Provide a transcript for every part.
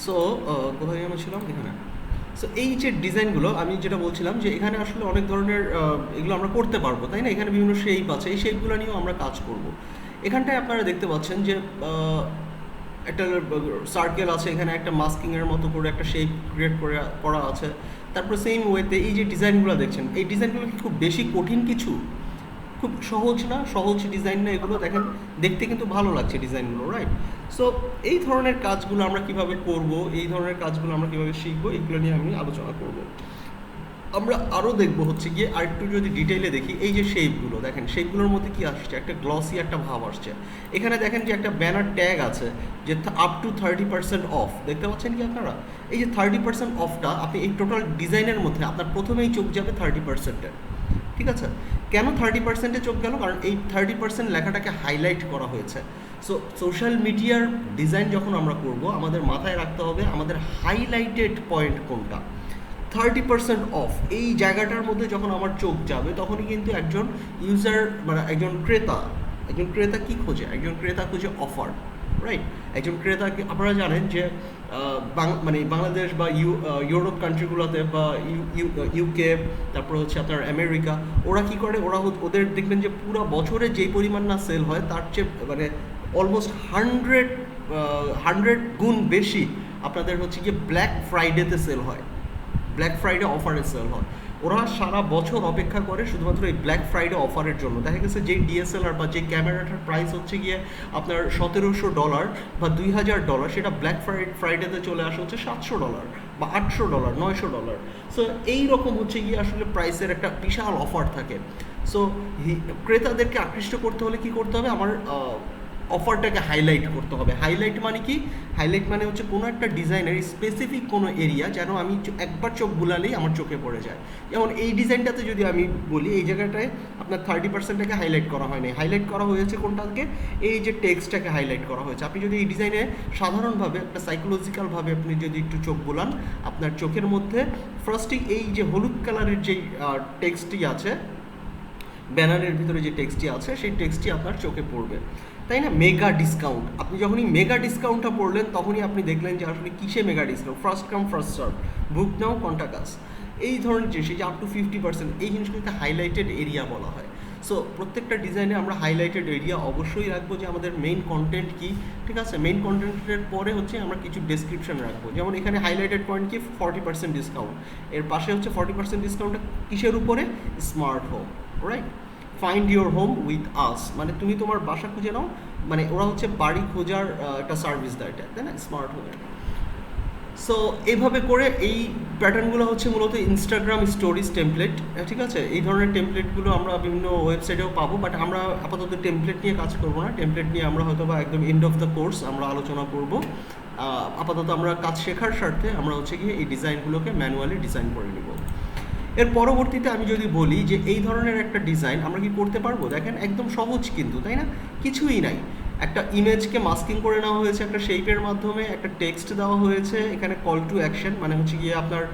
So কোথায় যেন ছিলাম, এখানে। সো এই যে ডিজাইনগুলো আমি যেটা বলছিলাম যে এখানে আসলে অনেক ধরনের এগুলো আমরা করতে পারবো, তাই না? এখানে বিভিন্ন শেপ আছে, এই শেপগুলো নিয়েও আমরা কাজ করব। এখানটায় আপনারা দেখতে পাচ্ছেন যে একটা সার্কেল আছে, এখানে একটা মাস্কিংয়ের মতো করে একটা শেপ ক্রিয়েট করে করা আছে। তারপর সেম ওয়েতে এই যে ডিজাইনগুলো দেখছেন, এই ডিজাইনগুলো কি খুব বেশি কঠিন কিছু? খুব সহজ না, সহজ ডিজাইন না এগুলো, দেখেন দেখতে কিন্তু ভালো লাগছে ডিজাইনগুলো, রাইট? সো এই ধরনের কাজগুলো আমরা কিভাবে করব, এই ধরনের কাজগুলো আমরা কিভাবে শিখবো, এগুলো নিয়ে আমি আলোচনা করব। আমরা আরও দেখবো হচ্ছে গিয়ে আরেকটু যদি ডিটেইলে দেখি, এই যে শেপগুলো দেখেন, শেপগুলোর মধ্যে কি আসছে, একটা গ্লসি একটা ভাব আসছে। এখানে দেখেন যে একটা ব্যানার ট্যাগ আছে যে আপ টু 30% অফ, দেখতে পাচ্ছেন কি আপনারা? এই যে 30% অফটা আপনি এই টোটাল ডিজাইনের মধ্যে আপনার প্রথমেই চোখ যাবে 30%-এ, ঠিক আছে? কেন 30%-এ চোখ গেল? কারণ এই 30% লেখাটাকে হাইলাইট করা হয়েছে। সো সোশ্যাল মিডিয়ার ডিজাইন যখন আমরা করব, আমাদের মাথায় রাখতে হবে আমাদের হাইলাইটেড পয়েন্ট কোনটা। 30% অফ এই জায়গাটার মধ্যে যখন আমার চোখ যাবে, তখনই কিন্তু একজন ইউজার মানে একজন ক্রেতা কি খোঁজে? একজন ক্রেতা খোঁজে অফার, রাইট? একজন ক্রেতাকে আপনারা জানেন যে মানে বাংলাদেশ বা ইউরোপ কান্ট্রিগুলোতে বা ইউকে, তারপর হচ্ছে আপনার আমেরিকা, ওরা কি করে, ওদের দেখবেন যে পুরো বছরে যেই পরিমাণ না সেল হয় তার চেয়ে মানে অলমোস্ট 100 গুণ বেশি আপনাদের হচ্ছে গিয়ে ব্ল্যাক ফ্রাইডেতে সেল হয়, ব্ল্যাক ফ্রাইডে অফারে সেল হয়। ওরা সারা বছর অপেক্ষা করে শুধুমাত্র এই ব্ল্যাক ফ্রাইডে অফারের জন্য। দেখা গেছে যে ডিএসএলআর বা যে ক্যামেরাটার প্রাইস হচ্ছে গিয়ে আপনার $1,700 বা $2,000, সেটা ব্ল্যাক ফ্রাইডেতে চলে আসে হচ্ছে $700 বা $800, $900। সো এইরকম হচ্ছে গিয়ে আসলে প্রাইসের একটা বিশাল অফার থাকে। সো ক্রেতাদেরকে আকৃষ্ট করতে হলে কি করতে হবে? আমার অফারটাকে হাইলাইট করতে হবে। হাইলাইট মানে কি? হাইলাইট মানে হচ্ছে কোনো একটা ডিজাইনের স্পেসিফিক কোনো এরিয়া যেন আমি একবার চোখ বুলালেই আমার চোখে পড়ে যায়। যেমন এই ডিজাইনটাতে যদি আমি বলি, এই জায়গাটায় আপনার 30%টাকে হাইলাইট করা হয়নি, হাইলাইট করা হয়েছে কোনটাকে? এই যে টেক্সটটাকে হাইলাইট করা হয়েছে। আপনি যদি এই ডিজাইনে সাধারণভাবে একটা সাইকোলজিক্যালভাবে আপনি যদি একটু চোখ বুলান, আপনার চোখের মধ্যে ফার্স্টেই এই যে হলুদ কালারের যেই টেক্সটটি আছে, ব্যানারের ভিতরে যে টেক্সটটি আছে, সেই টেক্সটটি আপনার চোখে পড়বে, তাই না? মেগা ডিসকাউন্ট, আপনি যখনই মেগা ডিসকাউন্টটা পড়লেন, তখনই আপনি দেখলেন যে আসলে কিসে mega discount, first come first serve, book now contact us, এই ধরনের জিনিস, এই যে আপ টু 50%, এই জিনিসগুলোকে হাইলাইটেড এরিয়া বলা হয়। সো প্রত্যেকটা ডিজাইনে আমরা হাইলাইটেড এরিয়া অবশ্যই রাখবো, যে আমাদের মেইন কন্টেন্ট কি, ঠিক আছে? মেইন কন্টেন্টের পরে হচ্ছে আমরা কিছু ডেসক্রিপশন রাখবো। যেমন এখানে হাইলাইটেড পয়েন্ট কি? 40% ডিসকাউন্ট। এর পাশে হচ্ছে 40% ডিসকাউন্টটা কিসের উপরে? Smart home, right? Find your home with us, মানে তুমি তোমার বাসা খুঁজে নাও, মানে ওরা হচ্ছে বাড়ি খোঁজার একটা সার্ভিস দেয়, এটা তাই না, স্মার্ট হোমের। সো এইভাবে করে এই প্যাটার্নগুলো হচ্ছে মূলত ইনস্টাগ্রাম স্টোরিজ টেমপ্লেট, ঠিক আছে? এই ধরনের টেমপ্লেটগুলো আমরা বিভিন্ন ওয়েবসাইটেও পাবো, বাট আমরা আপাতত টেমপ্লেট নিয়ে কাজ করবো না। টেমপ্লেট নিয়ে আমরা হয়তো বা একদম এন্ড অফ দ্য কোর্স আমরা আলোচনা করব। আপাতত আমরা কাজ শেখার স্বার্থে আমরা হচ্ছে গিয়ে এই ডিজাইনগুলোকে ম্যানুয়ালি ডিজাইন করে নিব। এর পরবর্তীতে আমি যদি বলি যে এই ধরনের একটা ডিজাইন আমরা কি করতে পারবো, দেখেন একদম সহজ কিন্তু, তাই না? কিছুই নাই, একটা ইমেজকে মাস্কিং করে নেওয়া হয়েছে একটা শেপের মাধ্যমে, একটা টেক্সট দেওয়া হয়েছে, এখানে কল টু অ্যাকশন মানে হচ্ছে গিয়ে আপনার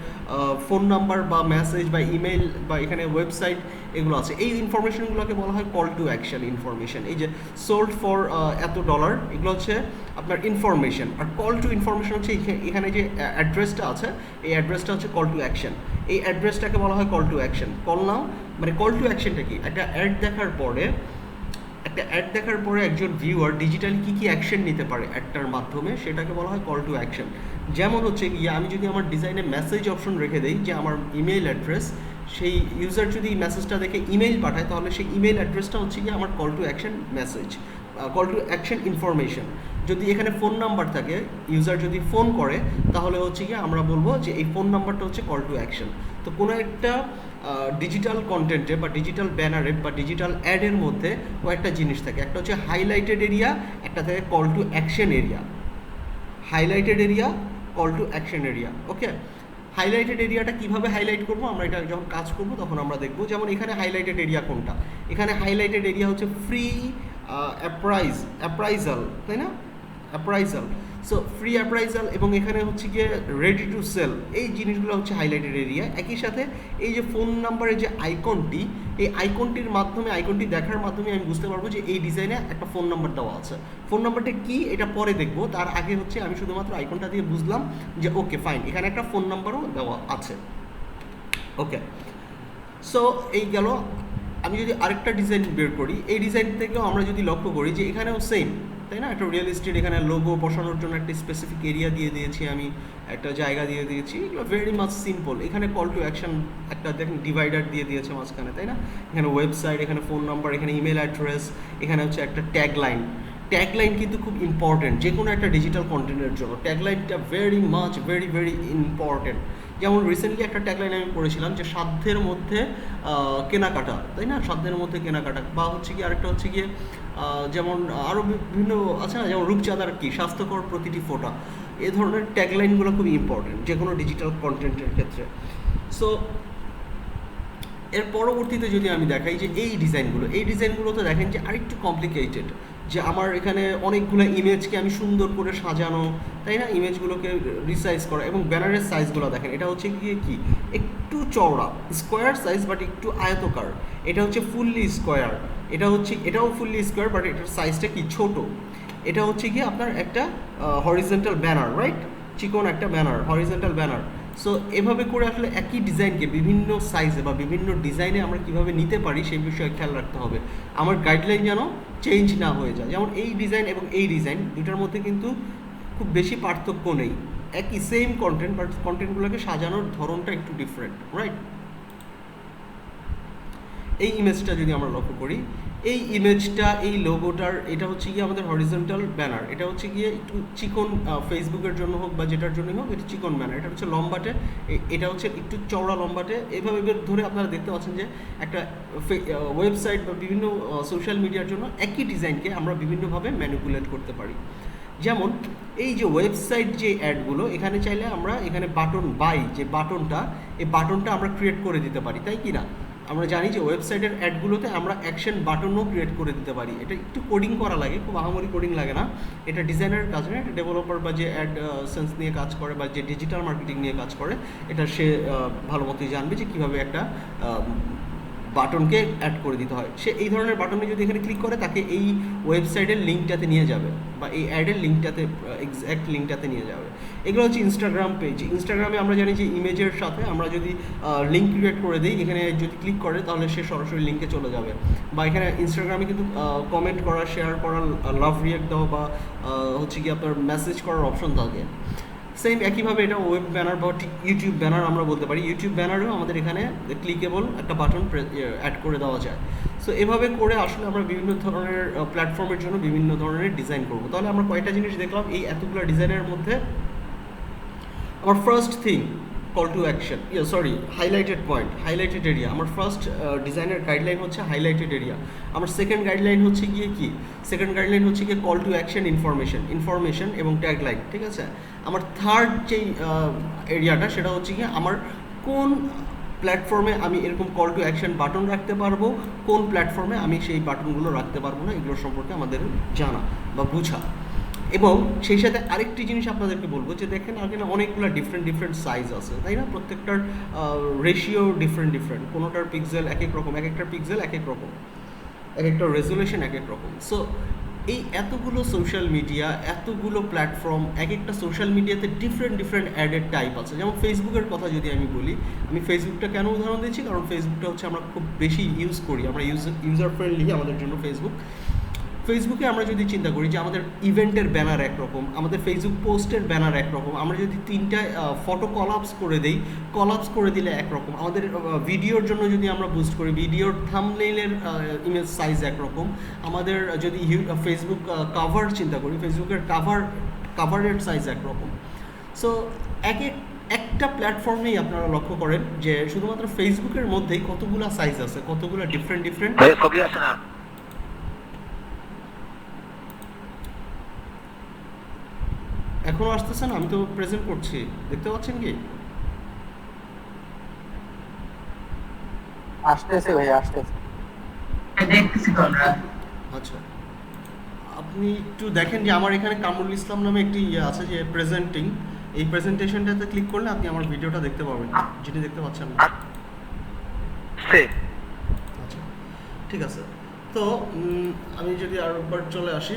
ফোন নাম্বার বা মেসেজ বা ইমেল বা এখানে ওয়েবসাইট এগুলো আছে। এই ইনফরমেশনগুলোকে বলা হয় কল টু অ্যাকশন ইনফরমেশন। এই যে সোল্ড ফর এত ডলার, এগুলো হচ্ছে আপনার ইনফরমেশন। আর কল টু ইনফরমেশন হচ্ছে এখানে যে অ্যাড্রেসটা আছে, এই অ্যাড্রেসটা হচ্ছে কল টু অ্যাকশন। এই অ্যাড্রেসটাকে বলা হয় call to action. Call now মানে কল টু অ্যাকশনটা কি? একটা অ্যাড দেখার পরে একজন ভিউয়ার ডিজিটালি কী কী অ্যাকশন নিতে পারে অ্যাডটার মাধ্যমে, সেটাকে বলা হয় কল টু অ্যাকশন। যেমন হচ্ছে গিয়ে আমি যদি আমার ডিজাইনে মেসেজ অপশন রেখে দিই যে আমার ইমেল অ্যাড্রেস, সেই ইউজার যদি মেসেজটা দেখে ইমেল পাঠায়, তাহলে সেই ইমেল অ্যাড্রেসটা হচ্ছে গিয়ে আমার call to action message, call to action information. যদি এখানে ফোন নাম্বার থাকে, ইউজার যদি ফোন করে, তাহলে হচ্ছে গিয়ে আমরা বলবো যে এই ফোন নাম্বারটা হচ্ছে কল টু অ্যাকশন। তো কোনো একটা ডিজিটাল কন্টেন্টে বা ডিজিটাল ব্যানারে বা ডিজিটাল অ্যাডের মধ্যে কয়েকটা জিনিস থাকে, একটা হচ্ছে হাইলাইটেড এরিয়া, একটা থাকে call to action area. Highlighted area, call to action area, okay? Highlighted এরিয়াটা কীভাবে হাইলাইট করবো আমরা, এটা যখন কাজ করবো তখন আমরা দেখবো। যেমন এখানে হাইলাইটেড এরিয়া কোনটা? এখানে হাইলাইটেড এরিয়া হচ্ছে ফ্রি অ্যাপ্রাইজাল, তাই না? অ্যাপ্রাইজাল। সো ফ্রি অ্যাপ্রাইজাল এবং এখানে হচ্ছে গিয়ে রেডি টু সেল, এই জিনিসগুলো হচ্ছে হাইলাইটেড এরিয়া। একই সাথে এই যে ফোন নাম্বারের যে আইকনটি, এই আইকনটির মাধ্যমে, আইকনটি দেখার মাধ্যমে আমি বুঝতে পারবো যে এই ডিজাইনে একটা ফোন নাম্বার দেওয়া আছে। ফোন নাম্বারটা কি এটা পরে দেখবো, তার আগে হচ্ছে আমি শুধুমাত্র আইকনটা দিয়ে বুঝলাম যে ওকে ফাইন, এখানে একটা ফোন নাম্বারও দেওয়া আছে। ওকে, সো এই গেল। আমি যদি আরেকটা ডিজাইন বের করি, এই ডিজাইন থেকেও আমরা যদি লক্ষ্য করি যে এখানেও সেম, তাই না? একটা রিয়েল এস্টেট, এখানে লোগো বসানোর জন্য একটা স্পেসিফিক এরিয়া দিয়ে দিয়েছি, আমি একটা জায়গা দিয়ে দিয়েছি, এগুলো ভেরি মাচ সিম্পল। এখানে কল টু অ্যাকশন একটা দেখেন ডিভাইডার দিয়ে দিয়েছে মাঝখানে, তাই না? এখানে ওয়েবসাইট, এখানে ফোন নাম্বার, এখানে ইমেল অ্যাড্রেস, এখানে হচ্ছে একটা ট্যাগলাইন। ট্যাগলাইন কিন্তু খুব ইম্পর্টেন্ট যে কোনো একটা ডিজিটাল কন্টেন্টের জন্য। ট্যাগলাইনটা ভেরি মাচ ভেরি ইম্পর্টেন্ট। যেমন রিসেন্টলি একটা ট্যাগলাইন আমি পড়েছিলাম যে সাধ্যের মধ্যে কেনাকাটা, তাই না? সাধ্যের মধ্যে কেনাকাটা, বা হচ্ছে কি আরেকটা হচ্ছে গিয়ে যেমন আরও বিভিন্ন আছে না, যেমন রূপচাঁদার কি স্বাস্থ্যকর প্রতিটি ফোঁটা। এ ধরনের ট্যাগলাইনগুলো খুবই ইম্পর্টেন্ট যে কোনো ডিজিটাল কন্টেন্টের ক্ষেত্রে। সো এর পরবর্তীতে যদি আমি দেখাই যে এই ডিজাইনগুলোতে দেখেন যে আরেকটু কমপ্লিকেটেড, যে আমার এখানে অনেকগুলো ইমেজকে আমি সুন্দর করে সাজানো, তাই না? ইমেজগুলোকে রিসাইজ করা, এবং ব্যানারের সাইজগুলো দেখেন, এটা হচ্ছে গিয়ে কি একটু চওড়া স্কোয়ার সাইজ বাট একটু আয়তকার। এটা হচ্ছে ফুললি স্কোয়ার, এটাও ফুললি স্কোয়ার বাট এটার সাইজটা কি ছোট। এটা হচ্ছে গিয়ে আপনার একটা হরিজন্টাল ব্যানার, রাইট? চিকন একটা ব্যানার, হরিজন্টাল ব্যানার। সো এভাবে করে আসলে একই ডিজাইনকে বিভিন্ন সাইজে বা বিভিন্ন ডিজাইনে আমরা কীভাবে নিতে পারি সেই বিষয়ে খেয়াল রাখতে হবে, আমার গাইডলাইন যেন চেঞ্জ না হয়ে যায়। যেমন এই ডিজাইন এবং এই ডিজাইন দুটার মধ্যে কিন্তু খুব বেশি পার্থক্য নেই, একই সেম কন্টেন্ট, বাট কন্টেন্টগুলোকে সাজানোর ধরনটা একটু ডিফারেন্ট, রাইট? এই ইমেজটা যদি আমরা লক্ষ্য করি, এই ইমেজটা, এই লোগোটার, এটা হচ্ছে গিয়ে আমাদের হরিজন্টাল ব্যানার, এটা হচ্ছে গিয়ে একটু চিকন, ফেসবুকের জন্য হোক বা যেটার জন্যই হোক, এটা চিকন ব্যানার। এটা হচ্ছে লম্বাটে, এটা হচ্ছে একটু চওড়া লম্বাটে। এভাবে ধরে আপনারা দেখতে পাচ্ছেন যে একটা ওয়েবসাইট বা বিভিন্ন সোশ্যাল মিডিয়ার জন্য একই ডিজাইনকে আমরা বিভিন্নভাবে ম্যানিপুলেট করতে পারি। যেমন এই যে ওয়েবসাইট যে অ্যাডগুলো, এখানে চাইলে আমরা এখানে বাটন বাই যে বাটনটা, এই বাটনটা আমরা ক্রিয়েট করে দিতে পারি, তাই কি না? আমরা জানি যে ওয়েবসাইটের অ্যাডগুলোতে আমরা অ্যাকশন বাটনও ক্রিয়েট করে দিতে পারি। এটা একটু কোডিং করা লাগে, খুব আহামরি কোডিং লাগে না, এটা ডিজাইনারের কাজ না, এটা ডেভেলপার বা যে অ্যাড সেন্স নিয়ে কাজ করে বা যে ডিজিটাল মার্কেটিং নিয়ে কাজ করে, এটা সে ভালো মতোই জানবে যে কীভাবে একটা বাটনকে অ্যাড করে দিতে হয়। সে এই ধরনের বাটনে যদি এখানে ক্লিক করে, তাকে এই ওয়েবসাইটের লিঙ্কটাতে নিয়ে যাবে বা এই অ্যাডের লিঙ্কটাতে, এক্স্যাক্ট লিঙ্কটাতে নিয়ে যাবে। এগুলো হচ্ছে ইনস্টাগ্রাম পেজ। ইনস্টাগ্রামে আমরা জানি যে ইমেজের সাথে আমরা যদি লিঙ্ক ক্রিয়েট করে দিই, এখানে যদি ক্লিক করে তাহলে সে সরাসরি লিঙ্কে চলে যাবে। বা এখানে ইনস্টাগ্রামে কিন্তু কমেন্ট করা, শেয়ার করা, লাভ রিয়াক্ট দেওয়া বা হচ্ছে কি আপনার মেসেজ করার অপশন থাকে। সেম একইভাবে এটা ওয়েব ব্যানার বা ইউটিউব ব্যানার আমরা বলতে পারি। ইউটিউব ব্যানারেও আমাদের এখানে ক্লিকেবল একটা বাটন অ্যাড করে দেওয়া যায়। সো এভাবে করে আসলে আমরা বিভিন্ন ধরনের প্ল্যাটফর্মের জন্য বিভিন্ন ধরনের ডিজাইন করবো। তাহলে আমরা কয়টা জিনিস দেখলাম এই এতগুলো ডিজাইনের মধ্যে? আমার first thing call to action, highlighted point, highlighted area. আমার ফার্স্ট ডিজাইনের গাইডলাইন হচ্ছে হাইলাইটেড এরিয়া। আমার সেকেন্ড গাইডলাইন হচ্ছে গিয়ে কি, সেকেন্ড গাইডলাইন হচ্ছে গিয়ে কল টু অ্যাকশন, ইনফরমেশন এবং ট্যাগলাইন, ঠিক আছে? আমার থার্ড যেই এরিয়াটা সেটা হচ্ছে গিয়ে আমার কোন প্ল্যাটফর্মে আমি এরকম কল টু অ্যাকশন বাটন রাখতে পারবো, কোন প্ল্যাটফর্মে আমি সেই বাটনগুলো রাখতে পারবো না, এগুলোর সম্পর্কে আমাদের জানা বা বুঝা। এবং সেই সাথে আরেকটি জিনিস আপনাদেরকে বলবো যে দেখেন এখানে অনেকগুলো ডিফারেন্ট সাইজ আছে, তাই না? প্রত্যেকটার রেশিও ডিফারেন্ট, কোনোটার পিক্সেল এক এক রকম, এক একটা পিক্সেল এক এক রকম, এক একটা রেজুলেশন এক এক রকম। সো এই এতগুলো সোশ্যাল মিডিয়া, এতগুলো প্ল্যাটফর্ম, এক একটা সোশ্যাল মিডিয়াতে ডিফারেন্ট অ্যাডের টাইপ আছে। যেমন ফেসবুকের কথা যদি আমি বলি, আমি ফেসবুকটা কেন উদাহরণ দিচ্ছি, কারণ ফেসবুকটা হচ্ছে আমরা খুব বেশি ইউজ করি, আমরা ইউজার ফ্রেন্ডলি আমাদের জন্য ফেসবুকে আমরা যদি চিন্তা করি যে আমাদের ইভেন্টের ব্যানার একরকম, আমাদের ফেসবুক পোস্টের ব্যানার একরকম, আমরা যদি তিনটা ফটো কলাপস করে দিলে একরকম, আমাদের ভিডিওর জন্য যদি আমরা বুস্ট করি, ভিডিওর থাম্বনেইলের ইমেজ সাইজ একরকম, আমাদের যদি ফেসবুক কাভার চিন্তা করি, ফেসবুকের কাভারের সাইজ একরকম। সো একটা প্ল্যাটফর্মেই আপনারা লক্ষ্য করেন যে শুধুমাত্র ফেসবুকের মধ্যেই কতগুলো সাইজ আছে, কতগুলো ডিফারেন্ট এখনো আসতেছে না? আমি তো প্রেজেন্ট করছি, দেখতে পাচ্ছেন কি? আসতেছে ভাই, আসতেছে, দেখতেছি তো আমরা। আচ্ছা, আপনি একটু দেখেন যে আমার এখানে কামরুল ইসলাম নামে একটি ইয়ে আছে যে প্রেজেন্টিং, এই প্রেজেন্টেশনটাতে ক্লিক করলে আপনি আমার ভিডিওটা দেখতে পাবেন, যেটি দেখতে পাচ্ছেন না। আচ্ছা, ঠিক আছে। তো আমি যদি আরেকবার চলে আসি,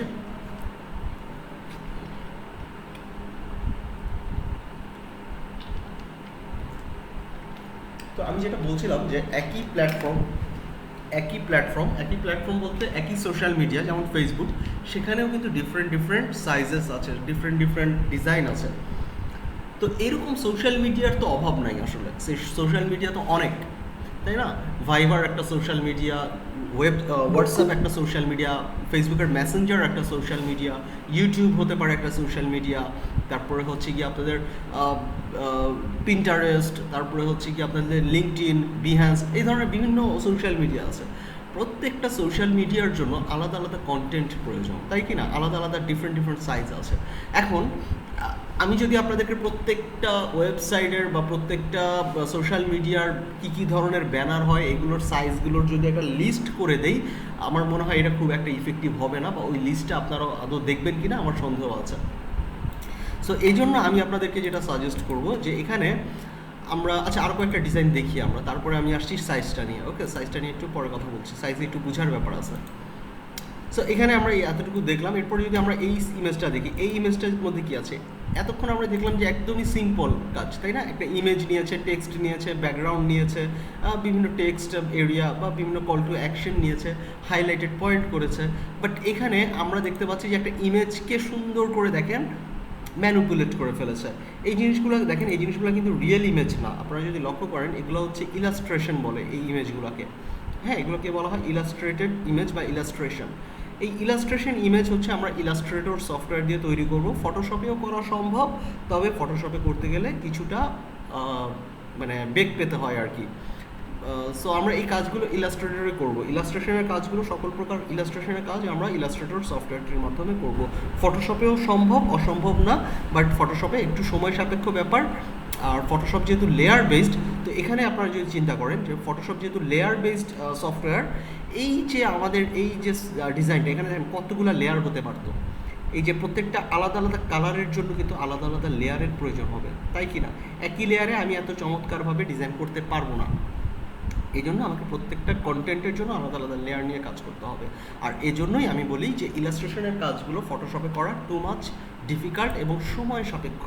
তো আমি যেটা বলছিলাম যে একই প্ল্যাটফর্ম বলতে একই সোশ্যাল মিডিয়া যেমন ফেসবুক, সেখানেও কিন্তু ডিফারেন্ট ডিফারেন্ট সাইজেস আছে, ডিফারেন্ট ডিফারেন্ট ডিজাইন আছে। তো এরকম সোশ্যাল মিডিয়ার তো অভাব নাই আসলে, সেই সোশ্যাল মিডিয়া তো অনেক, তাই না? ভাইবার একটা সোশ্যাল মিডিয়া, হোয়াটসঅ্যাপ একটা সোশ্যাল মিডিয়া, ফেসবুকের মেসেঞ্জার একটা সোশ্যাল মিডিয়া, ইউটিউব হতে পারে একটা সোশ্যাল মিডিয়া, তারপরে হচ্ছে কি আপনাদের পিন্টারেস্ট, তারপরে হচ্ছে কি আপনাদের লিঙ্কডইন, বিহ্যান্স, এই ধরনের বিভিন্ন সোশ্যাল মিডিয়া আছে। প্রত্যেকটা সোশ্যাল মিডিয়ার জন্য আলাদা আলাদা কন্টেন্ট প্রয়োজন, তাই কি না? আলাদা আলাদা ডিফারেন্ট ডিফারেন্ট সাইজ আছে। এখন আমি যদি আপনাদেরকে প্রত্যেকটা ওয়েবসাইটের বা প্রত্যেকটা সোশ্যাল মিডিয়ার কী কী ধরনের ব্যানার হয় এগুলোর সাইজগুলোর যদি একটা লিস্ট করে দেই, আমার মনে হয় এটা খুব একটা ইফেক্টিভ হবে না, বা ওই লিস্টটা আপনারা আদৌ দেখবেন কি না আমার সন্দেহ আছে। সো এই জন্য আমি আপনাদেরকে যেটা সাজেস্ট করব যে এখানে আমরা, আচ্ছা আরও কয়েকটা ডিজাইন দেখি আমরা, তারপরে আমি আসছি সাইজটা নিয়ে। ওকে, সাইজটা নিয়ে একটু পরে কথা বলছি, সাইজে একটু বোঝার ব্যাপার আছে। সো এখানে আমরা এই এতটুকু দেখলাম, এরপরে যদি আমরা এই ইমেজটা দেখি, এই ইমেজটার মধ্যে কী আছে? এতক্ষণ আমরা দেখলাম যে একদমই সিম্পল কাজ, তাই না? একটা ইমেজ নিয়েছে, টেক্সট নিয়েছে, ব্যাকগ্রাউন্ড নিয়েছে, বিভিন্ন টেক্সট এরিয়া বা বিভিন্ন কল টু অ্যাকশন নিয়েছে, হাইলাইটেড পয়েন্ট করেছে। বাট এখানে আমরা দেখতে পাচ্ছি যে একটা ইমেজকে সুন্দর করে দেখেন ম্যানুপুলেট করে ফেলেছে। এই জিনিসগুলো দেখেন, এই জিনিসগুলো কিন্তু রিয়েল ইমেজ না, আপনারা যদি লক্ষ্য করেন এগুলো হচ্ছে ইলাস্ট্রেশন বলে এই ইমেজগুলোকে। হ্যাঁ, এগুলোকে বলা হয় ইলাস্ট্রেটেড ইমেজ বা ইলাস্ট্রেশন। এই ইলাস্ট্রেশন ইমেজ হচ্ছে আমরা ইলাস্ট্রেটর সফটওয়্যার দিয়ে তৈরি করব, ফটোশপেও করা সম্ভব, তবে ফটোশপে করতে গেলে কিছুটা মানে বেগ পেতে হয় আর কি। সো আমরা এই কাজগুলো ইলাস্ট্রেটরে করব, ইলাস্ট্রেশনের কাজগুলো, সকল প্রকার ইলাস্ট্রেশনের কাজ আমরা ইলাস্ট্রেটর সফটওয়্যারটির মাধ্যমে করব। ফটোশপেও সম্ভব, অসম্ভব না, বাট ফটোশপে একটু সময় সাপেক্ষ ব্যাপার। আর ফটোশপ যেহেতু লেয়ার বেসড, তো এখানে আপনারা যদি চিন্তা করেন যে ফটোশপ যেহেতু লেয়ার বেসড সফটওয়্যার, এই যে আমাদের এই যে ডিজাইনটা, এখানে দেখেন কতগুলো লেয়ার হতে পারতো। এই যে প্রত্যেকটা আলাদা আলাদা কালারের জন্য কিন্তু আলাদা আলাদা লেয়ারের প্রয়োজন হবে, তাই কি না? একই লেয়ারে আমি এত চমৎকারভাবে ডিজাইন করতে পারবো না, এই জন্য আমাকে প্রত্যেকটা কন্টেন্টের জন্য আলাদা আলাদা লেয়ার নিয়ে কাজ করতে হবে। আর এজন্যই আমি বলি যে ইলাস্ট্রেশনের কাজগুলো ফটোশপে করা টু মাচ ডিফিকাল্ট এবং সময় সাপেক্ষ।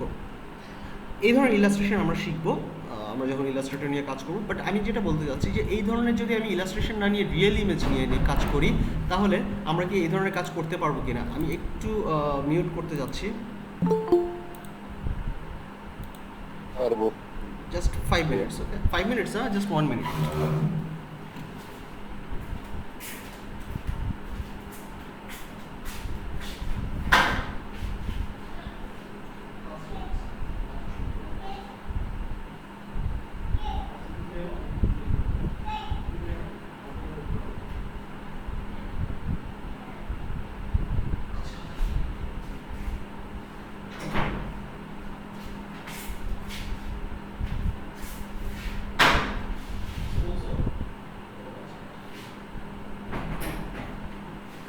এই ধরনের ইলাস্ট্রেশন আমরা শিখবো আমরা যখন ইলাস্ট্রেটর নিয়ে কাজ করবো। বাট আমি যেটা বলতে চাচ্ছি যে এই ধরনের যদি আমি ইলাস্ট্রেশন না নিয়ে রিয়েল ইমেজ নিয়ে কাজ করি, তাহলে আমরা কি এই ধরনের কাজ করতে পারবো কিনা? আমি একটু মিউট করতে যাচ্ছি, জাস্ট 5 minutes, ওকে? 5 minutes না, জাস্ট 1 minute।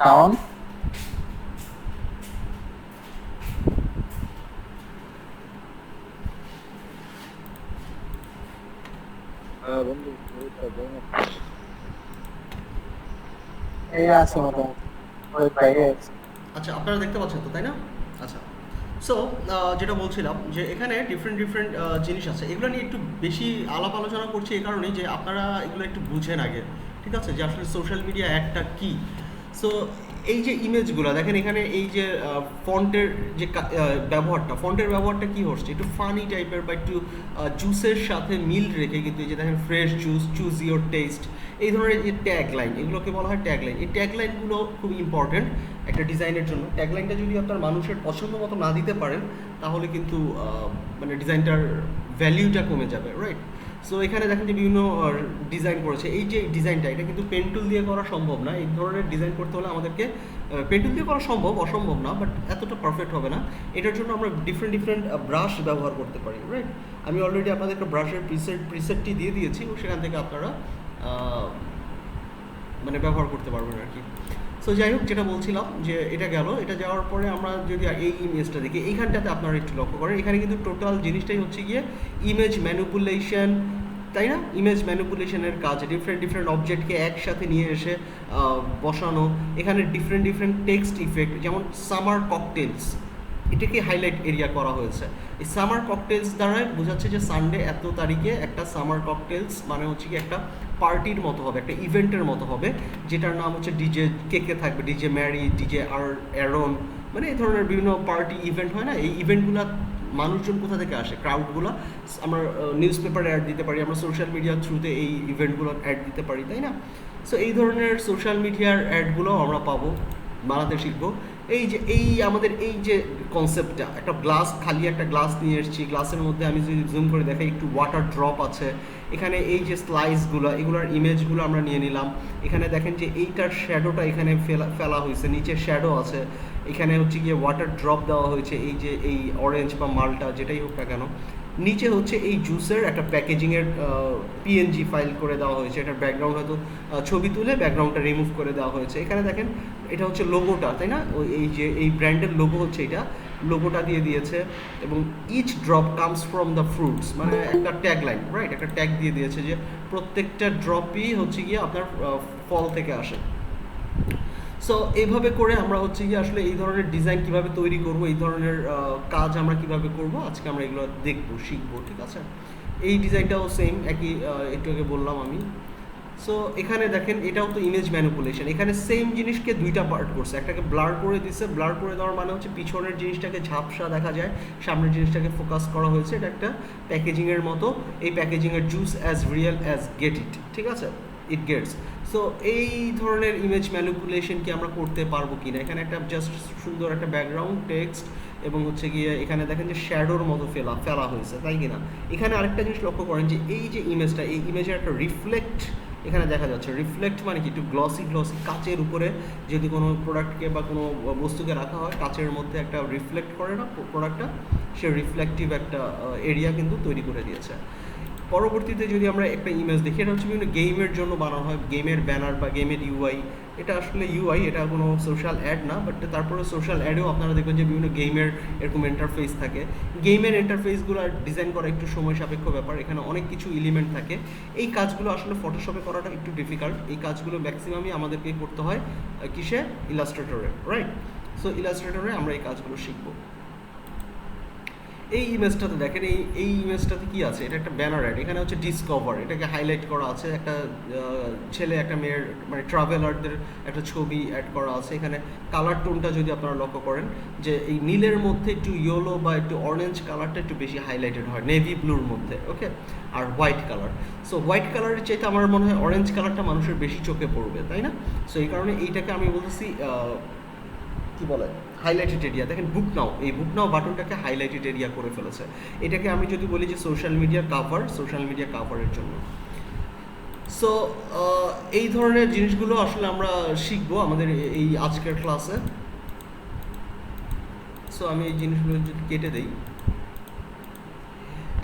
Sound. বন্ধু এই আছে মোটামুটি ওই বাইরে আছে। আচ্ছা, আপনারা দেখতে পাচ্ছেন তো, তাই না? আচ্ছা, সো যেটা বলছিলাম যে এখানে ডিফারেন্ট ডিফারেন্ট জিনিস আছে, এগুলো নিয়ে একটু বেশি আলাপ আলোচনা করছি এই কারণেই যে আপনারা এগুলো একটু বুঝেন আগে, ঠিক আছে? যে আসলে সোশ্যাল মিডিয়া অ্যাডটা কী। সো এই যে ইমেজগুলো দেখেন, এখানে এই যে ফন্টের যে ব্যবহারটা কী হচ্ছে, একটু ফানি টাইপের বা একটু জুসের সাথে মিল রেখে, কিন্তু এই যে দেখেন fresh juice, choose your test, এই ধরনের যে ট্যাগ লাইন, এগুলোকে বলা হয় ট্যাগ লাইন। এই ট্যাগ লাইনগুলো খুব ইম্পর্টেন্ট একটা ডিজাইনের জন্য। ট্যাগ লাইনটা যদি আপনার মানুষের পছন্দ মতো না দিতে পারেন, তাহলে কিন্তু মানে ডিজাইনটার ভ্যালিউটা কমে যাবে, রাইট? সো এখানে দেখেন যে বিভিন্ন ডিজাইন করেছে, এই যে ডিজাইনটা, এটা কিন্তু পেন টুল দিয়ে করা সম্ভব না। এই ধরনের ডিজাইন করতে হলে আমাদেরকে পেন টুল দিয়ে করা সম্ভব, অসম্ভব না, বাট এতটা পারফেক্ট হবে না। এটার জন্য আমরা ডিফারেন্ট ডিফারেন্ট ব্রাশ ব্যবহার করতে পারি, রাইট? আমি অলরেডি আপনাদেরকে ব্রাশের প্রিসেটটি দিয়ে দিয়েছি, এবং সেখান থেকে আপনারা মানে ব্যবহার করতে পারবেন আর কি। সো যাই হোক, যেটা বলছিলাম যে এটা গেল, এটা যাওয়ার পরে আমরা যদি এই ইমেজটা দেখি, এইখানটাতে আপনারা একটু লক্ষ্য করেন, এখানে কিন্তু টোটাল জিনিসটাই হচ্ছে গিয়ে ইমেজ ম্যানিপুলেশন, তাই না? ইমেজ ম্যানিপুলেশনের কাজ, ডিফারেন্ট ডিফারেন্ট অবজেক্টকে একসাথে নিয়ে এসে বসানো, এখানে ডিফারেন্ট ডিফারেন্ট টেক্সট ইফেক্ট, যেমন সামার ককটেলস, এটাকে হাইলাইট এরিয়া করা হয়েছে। এই সামার ককটেলস দ্বারাই বোঝাচ্ছে যে সানডে এত তারিখে একটা সামার ককটেলস মানে হচ্ছে কি একটা পার্টির মতো হবে, একটা ইভেন্টের মতো হবে, যেটার নাম হচ্ছে ডিজে কে কে থাকবে, ডিজে ম্যারি, ডিজে অ্যারন, মানে এই ধরনের বিভিন্ন পার্টি ইভেন্ট হয় না, এই ইভেন্টগুলো মানুষজন কোথা থেকে আসে, ক্রাউডগুলো আমরা নিউজ পেপারে অ্যাড দিতে পারি, আমরা সোশ্যাল মিডিয়ার থ্রুতে এই ইভেন্টগুলো অ্যাড দিতে পারি, তাই না? সো এই ধরনের সোশ্যাল মিডিয়ার অ্যাডগুলো আমরা পাবো, বানাতে শিখবো। এই যে এই আমাদের এই যে কনসেপ্টটা, একটা গ্লাস, খালি একটা গ্লাস নিয়ে এসেছি, গ্লাসের মধ্যে আমি যদি জুম করে দেখাই একটু ওয়াটার ড্রপ আছে, এখানে এই যে স্লাইসগুলো, এগুলোর ইমেজগুলো আমরা নিয়ে নিলাম, এখানে দেখেন যে এইটার শ্যাডোটা এখানে ফেলা হয়েছে, নিচে শ্যাডো আছে, এখানে হচ্ছে গিয়ে ওয়াটার ড্রপ দেওয়া হয়েছে, এই যে এই অরেঞ্জ বা মালটা যেটাই হোক না কেন, নিচে হচ্ছে এই জুসের একটা প্যাকেজিংয়ের পিএনজি ফাইল করে দেওয়া হয়েছে, এটার ব্যাকগ্রাউন্ড হয়তো ছবি তুলে ব্যাকগ্রাউন্ডটা রিমুভ করে দেওয়া হয়েছে। এখানে দেখেন এটা হচ্ছে লোগোটা, তাই না? ওই এই যে এই ব্র্যান্ডের লোগো হচ্ছে এটা, লোগোটা দিয়ে দিয়েছে, এবং each drop comes from the fruits, মানে একটা ট্যাগ লাইন, রাইট, একটা ট্যাগ দিয়ে দিয়েছে যে প্রত্যেকটা ড্রপই হচ্ছে গিয়ে আপনার ফল থেকে আসে। সো এইভাবে করে আমরা হচ্ছে গিয়ে আসলে এই ধরনের ডিজাইন কিভাবে তৈরি করব, এই ধরনের কাজ আমরা কিভাবে করব, আজকে আমরা এগুলো দেখবো, শিখবো, ঠিক আছে? এই ডিজাইনটাও সেম, একই একটু আগে বললাম আমি। সো এখানে দেখেন এটাও তো ইমেজ ম্যানিপুলেশন, এখানে সেম জিনিসকে দুইটা পার্ট করছে, একটাকে ব্লার করে দিচ্ছে, ব্লার করে দেওয়ার মানে হচ্ছে পিছনের জিনিসটাকে ঝাপসা দেখা যায়, সামনের জিনিসটাকে ফোকাস করা হয়েছে, এটা একটা প্যাকেজিংয়ের মতো, এই প্যাকেজিংয়ের juice as real as get it, ঠিক আছে, ইট গেটস। সো এই ধরনের ইমেজ ম্যানিপুলেশন কি আমরা করতে পারবো কি না, এখানে একটা জাস্ট সুন্দর একটা ব্যাকগ্রাউন্ড টেক্সট, এবং হচ্ছে গিয়ে এখানে দেখেন যে শ্যাডোর মতো ফেলা হয়েছে, তাই কি না? এখানে আরেকটা জিনিস লক্ষ্য করেন যে এই যে ইমেজটা, এই ইমেজের একটা রিফ্লেক্ট এখানে দেখা যাচ্ছে। রিফ্লেক্ট মানে কি, একটু গ্লসি কাচের উপরে যদি কোনো প্রোডাক্টকে বা কোনো বস্তুকে রাখা হয়, কাচের মধ্যে একটা রিফ্লেক্ট করে না প্রোডাক্টটা, সে রিফ্লেক্টিভ একটা এরিয়া কিন্তু তৈরি করে দিয়েছে। পরবর্তীতে যদি আমরা একটা ইমেজ দেখি, এটা হচ্ছে বিভিন্ন গেমের জন্য বানানো হয়, গেমের ব্যানার বা গেমের ইউআই, এটা আসলে ইউআই, এটা কোনো সোশ্যাল অ্যাড না, বাট তারপরে সোশ্যাল অ্যাডেও আপনারা দেখবেন যে বিভিন্ন গেমের এরকম ইন্টারফেস থাকে। গেমের ইন্টারফেসগুলো ডিজাইন করা একটু সময় সাপেক্ষ ব্যাপার, এখানে অনেক কিছু এলিমেন্ট থাকে, এই কাজগুলো আসলে ফটোশপে করাটা একটু ডিফিকাল্ট, এই কাজগুলো ম্যাক্সিমামই আমাদেরকে করতে হয় কিসে, ইলাস্ট্রেটরে, রাইট? সো ইলাস্ট্রেটরে আমরা এই কাজগুলো শিখবো। এই ইমেজটাতে দেখেন, এই ইমেজটাতে কি আছে, এটা একটা ব্যানার অ্যাড, এখানে হচ্ছে ডিসকভার, এটাকে হাইলাইট করা আছে, একটা ছেলে একটা মেয়ের মানে ট্রাভেলারদের একটা ছবি অ্যাড করা আছে। এখানে কালার টোনটা যদি আপনারা লক্ষ্য করেন যে এই নীলের মধ্যে একটু ইয়েলো বা একটু অরেঞ্জ কালারটা একটু বেশি হাইলাইটেড হয় নেভি ব্লুর মধ্যে, ওকে, আর হোয়াইট কালার। সো হোয়াইট কালারের চাইতে আমার মনে হয় অরেঞ্জ কালারটা মানুষের বেশি চোখে পড়বে, তাই না? সো এই কারণে এইটাকে আমি বলতেছি কি বলে, হাইলাইটেড এরিয়া। দেখেন বুক নাও, এই বুক নাও বাটনটাকে হাইলাইটেড এরিয়া করে ফেলেছে, এটাকে আমি যদি বলি যে সোশ্যাল মিডিয়া কাভারের জন্য। সো এই ধরনের জিনিসগুলো আসলে আমরা শিখবো আমাদের এই আজকের ক্লাসে। সো আমি এই জিনিসগুলো যদি কেটে দিই,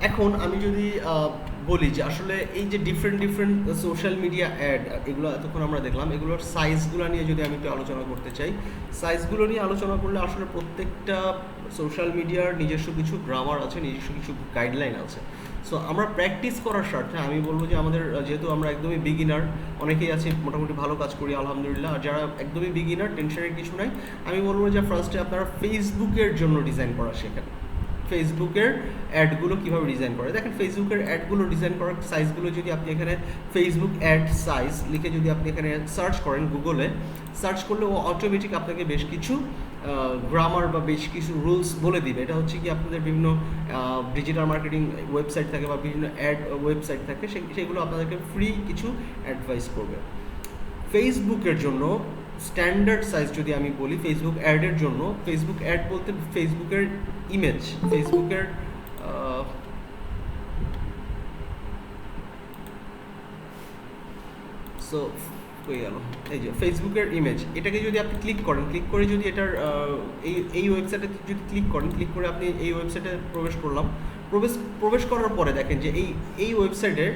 এখন আমি যদি বলি যে আসলে এই যে ডিফারেন্ট সোশ্যাল মিডিয়া অ্যাড, এগুলো এতক্ষণ আমরা দেখলাম, এগুলোর সাইজগুলো নিয়ে যদি আমি একটু আলোচনা করতে চাই, সাইজগুলো নিয়ে আলোচনা করলে আসলে প্রত্যেকটা সোশ্যাল মিডিয়ার নিজস্ব কিছু গ্রামার আছে, নিজস্ব কিছু গাইডলাইন আছে। সো আমরা প্র্যাকটিস করার স্বার্থে আমি বলবো যে আমাদের, যেহেতু আমরা একদমই বিগিনার, অনেকেই আছে মোটামুটি ভালো কাজ করি আলহামদুলিল্লাহ, আর যারা একদমই বিগিনার টেনশনের কিছু নাই, আমি বলবো যে ফার্স্টে আপনারা ফেসবুকের জন্য ডিজাইন করা শেখেন। ফেসবুকের অ্যাডগুলো কীভাবে ডিজাইন করে, দেখেন ফেসবুকের অ্যাডগুলো ডিজাইন করার সাইজগুলো যদি আপনি এখানে ফেসবুক অ্যাড সাইজ লিখে যদি আপনি এখানে সার্চ করেন, গুগলে সার্চ করলে ও অটোমেটিক আপনাকে বেশ কিছু গ্রামার বা বেশ কিছু রুলস বলে দিবে। এটা হচ্ছে কি আপনাদের বিভিন্ন ডিজিটাল মার্কেটিং ওয়েবসাইট থাকে বা বিভিন্ন অ্যাড ওয়েবসাইট থাকে, সেগুলো আপনাদেরকে ফ্রি কিছু অ্যাডভাইস করবে। ফেসবুকের জন্য স্ট্যান্ডার্ড সাইজ যদি আমি বলি, ফেসবুক অ্যাডের জন্য, ফেসবুক অ্যাড বলতে ফেসবুকের ইমেজ, ফেসবুকের সো হয়ে গেল, এই যে ফেসবুকের ইমেজ, এটাকে যদি আপনি ক্লিক করেন, ক্লিক করে যদি এটার এই ওয়েবসাইটে যদি ক্লিক করেন, ক্লিক করে আপনি এই ওয়েবসাইটে প্রবেশ করলাম, প্রবেশ করার পরে দেখেন যে এই ওয়েবসাইটে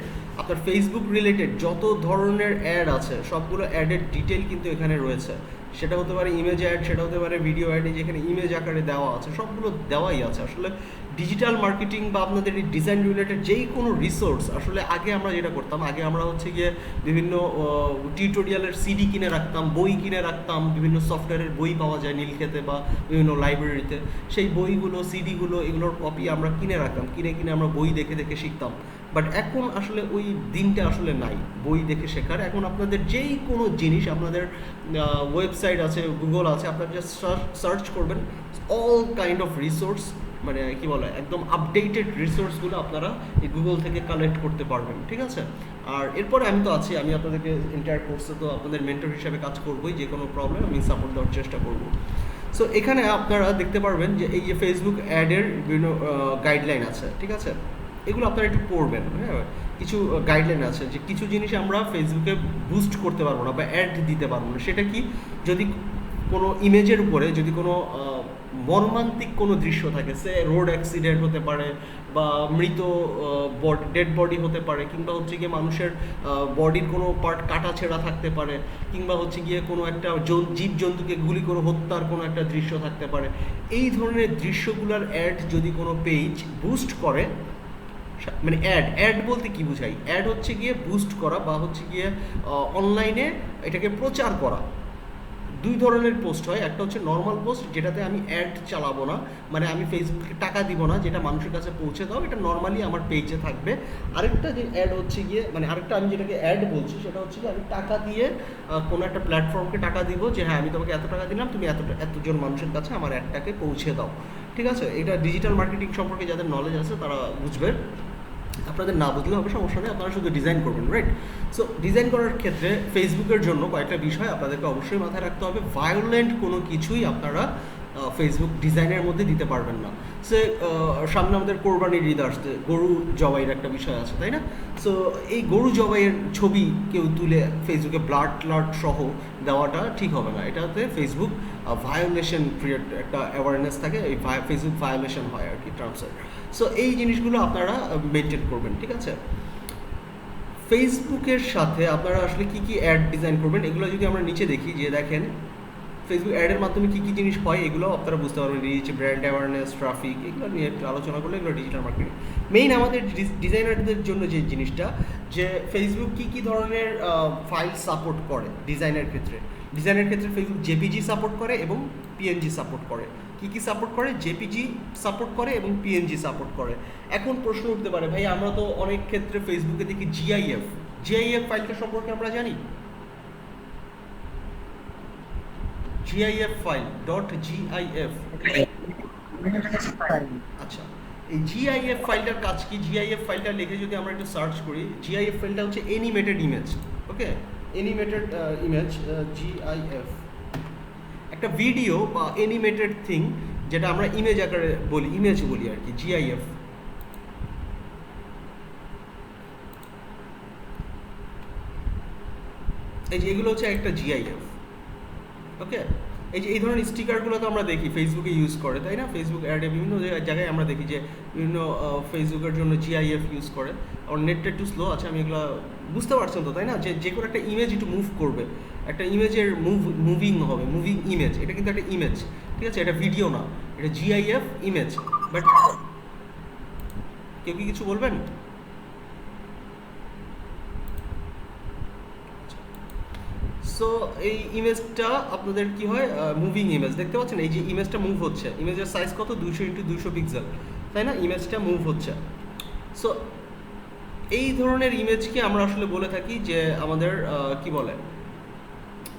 আপনার ফেসবুক রিলেটেড যত ধরনের অ্যাড আছে সবগুলো অ্যাডের ডিটেল কিন্তু এখানে রয়েছে। সেটা হতে পারে ইমেজ অ্যাড, সেটা হতে পারে ভিডিও অ্যাড, যেখানে ইমেজ আকারে দেওয়া আছে, সবগুলো দেওয়াই আছে। আসলে ডিজিটাল মার্কেটিং বা আপনাদের এই ডিজাইন রিলেটেড যেই কোনো রিসোর্স, আসলে আগে আমরা যেটা করতাম, আগে আমরা হচ্ছে গিয়ে বিভিন্ন টিউটোরিয়ালের সিডি কিনে রাখতাম, বই কিনে রাখতাম, বিভিন্ন সফটওয়্যারের বই পাওয়া যায় নীলক্ষেতে বা বিভিন্ন লাইব্রেরিতে, সেই বইগুলো সিডিগুলো এগুলোর কপি আমরা কিনে রাখতাম, কিনে আমরা বই দেখে দেখে শিখতাম। বাট এখন আসলে ওই দিনটা আসলে নাই বই দেখে শেখার। এখন আপনাদের যেই কোনো জিনিস, আপনাদের ওয়েবসাইট আছে, গুগল আছে, আপনারা জাস্ট সার্চ করবেন, অল কাইন্ড অফ রিসোর্স, মানে কি বলে একদম আপডেটেড রিসোর্সগুলো আপনারা এই গুগল থেকে কালেক্ট করতে পারবেন, ঠিক আছে? আর এরপরে আমি তো আছি, আমি আপনাদেরকে এন্টায়ার কোর্সে তো আপনাদের মেন্টর হিসেবে কাজ করবোই, যে কোনো প্রবলেম আমি সাপোর্ট দেওয়ার চেষ্টা করবো। সো এখানে আপনারা দেখতে পারবেন যে এই যে ফেসবুক অ্যাডের বিভিন্ন গাইডলাইন আছে, ঠিক আছে? এগুলো আপনারা একটু পড়বেন, হ্যাঁ। কিছু গাইডলাইন আছে যে কিছু জিনিস আমরা ফেসবুকে বুস্ট করতে পারবো না বা অ্যাড দিতে পারবো না। সেটা কি, যদি কোনো ইমেজের উপরে যদি কোনো মর্মান্তিক কোনো দৃশ্য থাকে, সে রোড অ্যাক্সিডেন্ট হতে পারে, বা মৃত ডেড বডি হতে পারে, কিংবা হচ্ছে গিয়ে মানুষের বডির কোনো পার্ট কাটা ছেঁড়া থাকতে পারে, কিংবা হচ্ছে গিয়ে কোনো একটা জীবজন্তুকে গুলি করে হত্যার কোনো একটা দৃশ্য থাকতে পারে, এই ধরনের দৃশ্যগুলোর অ্যাড যদি কোনো পেজ বুস্ট করে, মানে অ্যাড বলতে কি বুঝাই, অ্যাড হচ্ছে গিয়ে বুস্ট করা বা হচ্ছে গিয়ে অনলাইনে এটাকে প্রচার করা। দুই ধরনের পোস্ট হয়, একটা হচ্ছে নর্মাল পোস্ট, যেটাতে আমি অ্যাড চালাবো না, মানে আমি ফেসবুকে টাকা দিব না, যেটা মানুষের কাছে পৌঁছে দাও, এটা নর্মালি আমার পেজে থাকবে। আরেকটা যে অ্যাড হচ্ছে গিয়ে, মানে আরেকটা আমি যেটাকে অ্যাড বলছি, সেটা হচ্ছে গিয়ে আমি টাকা দিয়ে কোনো একটা প্ল্যাটফর্মকে টাকা দিব, যে হ্যাঁ আমি তোমাকে এত টাকা দিলাম, তুমি এতজন মানুষের কাছে আমার অ্যাডটাকে পৌঁছে দাও, ঠিক আছে? এটা ডিজিটাল মার্কেটিং সম্পর্কে যাদের নলেজ আছে তারা বুঝবে, আপনাদের না বুঝলে হবে, সমস্যা নেই, আপনারা শুধু ডিজাইন করবেন, রাইট? সো ডিজাইন করার ক্ষেত্রে ফেসবুকের জন্য কয়েকটা বিষয় আপনাদেরকে অবশ্যই মাথায় রাখতে হবে। ভায়োলেন্ট কোনো কিছুই আপনারা ফেসবুক ডিজাইনের মধ্যে দিতে পারবেন না। সে সামনে আমাদের কোরবানির ঈদ আসছে, গরু জবাইয়ের একটা বিষয় আছে, তাই না? সো এই গরু জবাইয়ের ছবি কেউ তুলে ফেসবুকে ব্লাড সহ দেওয়াটা ঠিক হবে না। এটাতে ফেসবুক ভায়োলেশন ক্রিয়েট একটা অ্যাওয়ারনেস থাকে, এই ফেসবুক ভায়োলেশন হয় আর কি, টার্মসের। সো এই জিনিসগুলো আপনারা মেনটেন করবেন, ঠিক আছে? ফেসবুকের সাথে আপনারা আসলে কী কী অ্যাড ডিজাইন করবেন, এগুলো যদি আমরা নিচে দেখি, যে দেখেন ফেসবুক অ্যাডের মাধ্যমে কী কী জিনিস হয়, এগুলো আপনারা বুঝতে পারবেন। রিচ, ব্র্যান্ড অ্যাওয়ারনেস, ট্রাফিক, এগুলো নিয়ে একটু আলোচনা করলে এগুলো ডিজিটাল মার্কেটিং। মেইন আমাদের ডিজাইনারদের জন্য যে জিনিসটা, যে ফেসবুক কী কী ধরনের ফাইল সাপোর্ট করে ডিজাইনের ক্ষেত্রে। ডিজাইনের ক্ষেত্রে ফেসবুক জেপিজি সাপোর্ট করে এবং পিএনজি সাপোর্ট করে। কী কী সাপোর্ট করে? জেপিজি সাপোর্ট করে এবং পিএনজি সাপোর্ট করে। এখন প্রশ্ন উঠতে পারে, ভাই আমরা তো অনেক ক্ষেত্রে ফেসবুকে দেখি জিআইএফ ফাইলটা সম্পর্কে আমরা জানি। জিআইএফ ফাইল .gif, আচ্ছা, এই জিআইএফ ফাইলটার কাজ কি? জিআইএফ ফাইলটা লিখে যদি আমরা একটু সার্চ করি, জিআইএফ ফাইলটা হচ্ছে অ্যানিমেটেড ইমেজ, ওকে? অ্যানিমেটেড ইমেজ, জিআইএফ একটা ভিডিও বা অ্যানিমেটেড থিং, যেটা আমরা ইমেজ আকারে বলি, ইমেজ বলি আর কি, জিআইএফ। এই যে এগুলো হচ্ছে একটা জিআইএফ, ওকে? এই যে এই ধরনের স্টিকারগুলো তো আমরা দেখি ফেসবুকে ইউজ করে, তাই না? ফেসবুক অ্যাডে বিভিন্ন জায়গায় আমরা দেখি যে বিভিন্ন ফেসবুকের জন্য জিআইএফ ইউজ করে। আর নেটটা একটু স্লো আছে, আমি এগুলো বুঝতে পারছেন তো, তাই না? যে কোনো একটা ইমেজ একটু মুভ করবে, একটা ইমেজের মুভিং হবে, মুভিং ইমেজ, এটা কিন্তু একটা ইমেজ, ঠিক আছে? এটা ভিডিও না, এটা জিআইএফ ইমেজ। বাট কেউ কি কিছু বলবেন? সো এই ইমেজটা আপনাদের কি হয়, মুভিং ইমেজ, দেখতে পাচ্ছেন এই যে ইমেজটা মুভ হচ্ছে, ইমেজের সাইজ কত, 200x200 পিক্সেল, তাই না? ইমেজটা মুভ হচ্ছে। সো এই ধরনের ইমেজকে আমরা আসলে বলে থাকি যে আমাদের কি বলে,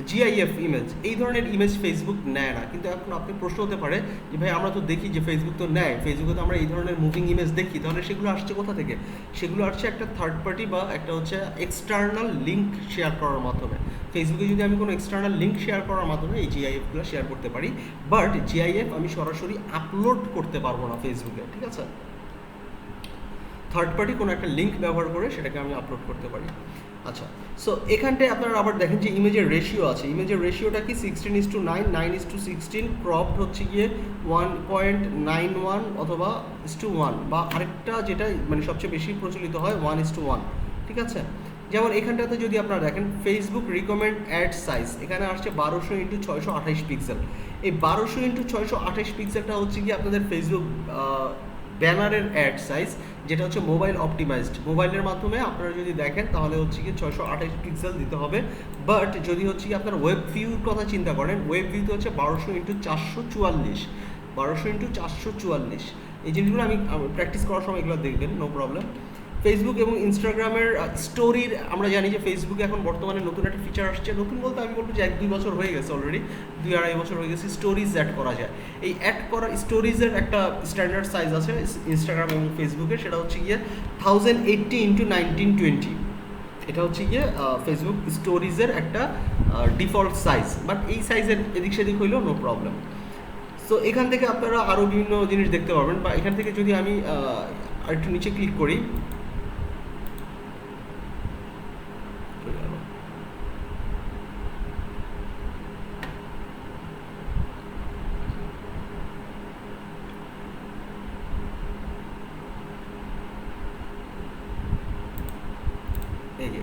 জিআইএফ ইমেজ। এই ধরনের ইমেজ ফেসবুক নেয় না। কিন্তু এখন আপনি প্রশ্ন হতে পারে যে ভাই আমরা তো দেখি যে ফেসবুক তো নেয়, ফেসবুকে তো আমরা এই ধরনের মুভিং ইমেজ দেখি, তাহলে সেগুলো আসছে কোথা থেকে? সেগুলো আসছে একটা থার্ড পার্টি বা একটা হচ্ছে এক্সটার্নাল লিঙ্ক শেয়ার করার মাধ্যমে। ফেসবুকে যদি আমি কোনো এক্সটার্নাল লিঙ্ক শেয়ার করার মাধ্যমে এই জিআইএফগুলো শেয়ার করতে পারি, বাট জিআইএফ আমি সরাসরি আপলোড করতে পারবো না ফেসবুকে, ঠিক আছে? থার্ড পার্টি কোনো একটা লিঙ্ক ব্যবহার করে সেটাকে আমি আপলোড করতে পারি। আচ্ছা, সো এখানটায় আপনারা আবার দেখেন যে ইমেজের রেশিও আছে। ইমেজের রেশিওটা কি 16:9, 9:16, ক্রপড হচ্ছে গিয়ে 1.91 অথবা 1:1, বা আরেকটা যেটা মানে সবচেয়ে বেশি প্রচলিত হয় 1:1, ঠিক আছে? যেমন এখানটাতে যদি আপনারা দেখেন ফেসবুক রিকমেন্ড অ্যাড সাইজ, এখানে আসছে 1200x628 পিক্সেল। এই 1200x628 পিক্সেলটা হচ্ছে কি আপনাদের ফেসবুক ব্যানারের অ্যাড সাইজ, যেটা হচ্ছে মোবাইল অপটিমাইজড। মোবাইলের মাধ্যমে আপনারা যদি দেখেন তাহলে হচ্ছে কি 628 পিক্সেল দিতে হবে। বাট যদি হচ্ছে কি আপনার ওয়েব ভিউর কথা চিন্তা করেন, ওয়েব ভিউতে হচ্ছে 1200x444, 1200x444। এই জিনিসগুলো আমি প্র্যাকটিস করার সময় এগুলো দেখবেন, নো প্রবলেম। ফেসবুক এবং ইনস্টাগ্রামের স্টোরির, আমরা জানি যে ফেসবুকে এখন বর্তমানে নতুন একটা ফিচার আসছে, নতুন বলতে আমি বলবো যে 1-2 বছর হয়ে গেছে অলরেডি, 2-2.5 বছর হয়ে গেছে, স্টোরিজ অ্যাড করা যায়। এই অ্যাড করা স্টোরিজের একটা স্ট্যান্ডার্ড সাইজ আছে ইনস্টাগ্রাম এবং ফেসবুকে, সেটা হচ্ছে গিয়ে 1080x1920। এটা হচ্ছে গিয়ে ফেসবুক স্টোরিজের একটা ডিফল্ট সাইজ, বাট এই সাইজের এদিক সেদিক হইলেও নো প্রবলেম। সো এখান থেকে আপনারা আরও বিভিন্ন জিনিস দেখতে পারবেন, বা এখান থেকে যদি আমি আরেকটু নিচে ক্লিক করি,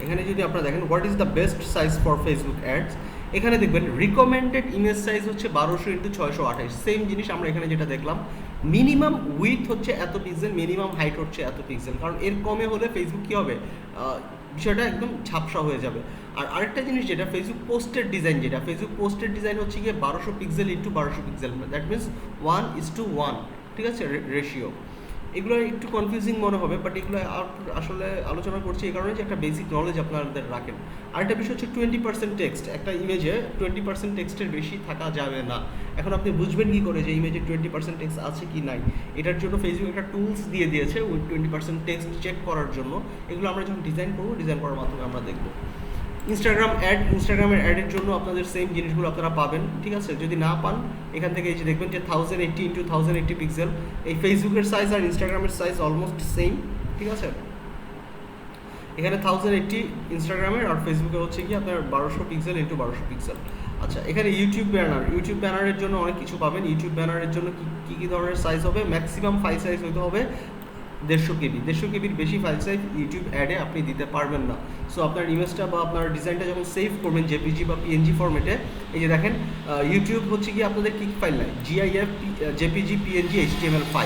এখানে যদি আপনারা দেখেন what is the best size for Facebook ads, এখানে দেখবেন রিকমেন্ডেড ইমেজ সাইজ হচ্ছে 1200x628। সেম জিনিস আমরা এখানে যেটা দেখলাম, মিনিমাম উইথ হচ্ছে এত পিক্সেল, মিনিমাম হাইট হচ্ছে এত পিক্সেল, কারণ এর কমে হলে ফেসবুক কী হবে, বিষয়টা একদম ঝাপসা হয়ে যাবে। আর আরেকটা জিনিস যেটা ফেসবুক পোস্টের ডিজাইন, যেটা ফেসবুক পোস্টের ডিজাইন হচ্ছে গিয়ে 1200 pixel into 1200 pixel, that means 1:1, ঠিক আছে, রেশিও। এগুলো একটু কনফিউজিং মনে হবে, বাট এগুলো আসলে আলোচনা করছি এই কারণে যে একটা বেসিক নলেজ আপনাদের রাখেন। আরেকটা বিষয় হচ্ছে 20% টেক্সট, একটা ইমেজে 20% টেক্সটের বেশি থাকা যাবে না। এখন আপনি বুঝবেন কী করে যে ইমেজে 20% টেক্সট আছে কি নাই? এটার জন্য ফেসবুক একটা টুলস দিয়ে দিয়েছে ওই 20% টেক্সট চেক করার জন্য। এগুলো আমরা যখন ডিজাইন করবো, ডিজাইন করার মাধ্যমে আমরা দেখবো। ইনস্টাগ্রামের অ্যাডের জন্য আপনাদের সেম জিনিসগুলো আপনারা পাবেন, ঠিক আছে। যদি না পান, এখান থেকে এই যে দেখবেন যে 1080x1080 পিক্সেল, এই ফেসবুকের সাইজ আর ইনস্টাগ্রামের সাইজ অলমোস্ট সেম, ঠিক আছে। এখানে 1080 ইনস্টাগ্রামের, আর ফেসবুকে হচ্ছে কি আপনার 1200 পিক্সেল ইন্টু 1200 পিক্সেল। আচ্ছা, এখানে ইউটিউব ব্যানারের জন্য অনেক কিছু পাবেন। ইউটিউব ব্যানারের জন্য কী ধরনের সাইজ হবে, ম্যাক্সিমাম ফাইল সাইজ হতে হবে 150 কেবি। 150 কেবির বেশি ফাইল সাইজ ইউটিউব অ্যাডে আপনি দিতে পারবেন না। সো আপনার ইমেজটা বা আপনার ডিজাইনটা যখন সেভ করবেন জেপিজি বা পিএনজি ফরম্যাটে, এই যে দেখেন ইউটিউব হচ্ছে কি আপনাদের কী ফাইল নাই, জিআইএফ, জেপিজি, পিএনজি, HTML5।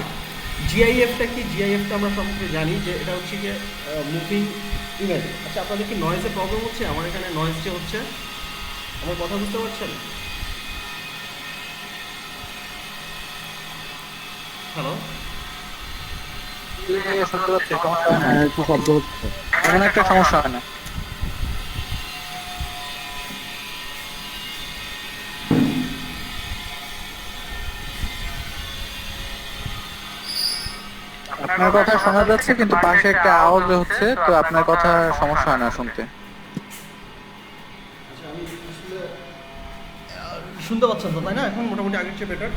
জিআইএফটা কি? জিআইএফটা আমরা সম্পর্কে জানি যে এটা হচ্ছে গিয়ে মুভিং ইমেজ। আচ্ছা, আপনাদের কি নয়েজের প্রবলেম হচ্ছে? আমার এখানে নয়েজ যে হচ্ছে, আমার কথা বুঝতে পারছেন? হ্যালো, শুনতে পাচ্ছি, সমস্যা হয় না, একটু শব্দ হচ্ছে, এমন একটা সমস্যা হয় না। আপনার কথা শোনা যাচ্ছে, কিন্তু পাশে একটা আওয়াজ হচ্ছে, তো আপনার কথা সমস্যা হয় না শুনতে। আচ্ছা, আমি আসলে শুনতে পাচ্ছেন তো, তাই না? এখন মোটামুটি আগের চেয়ে বেটার।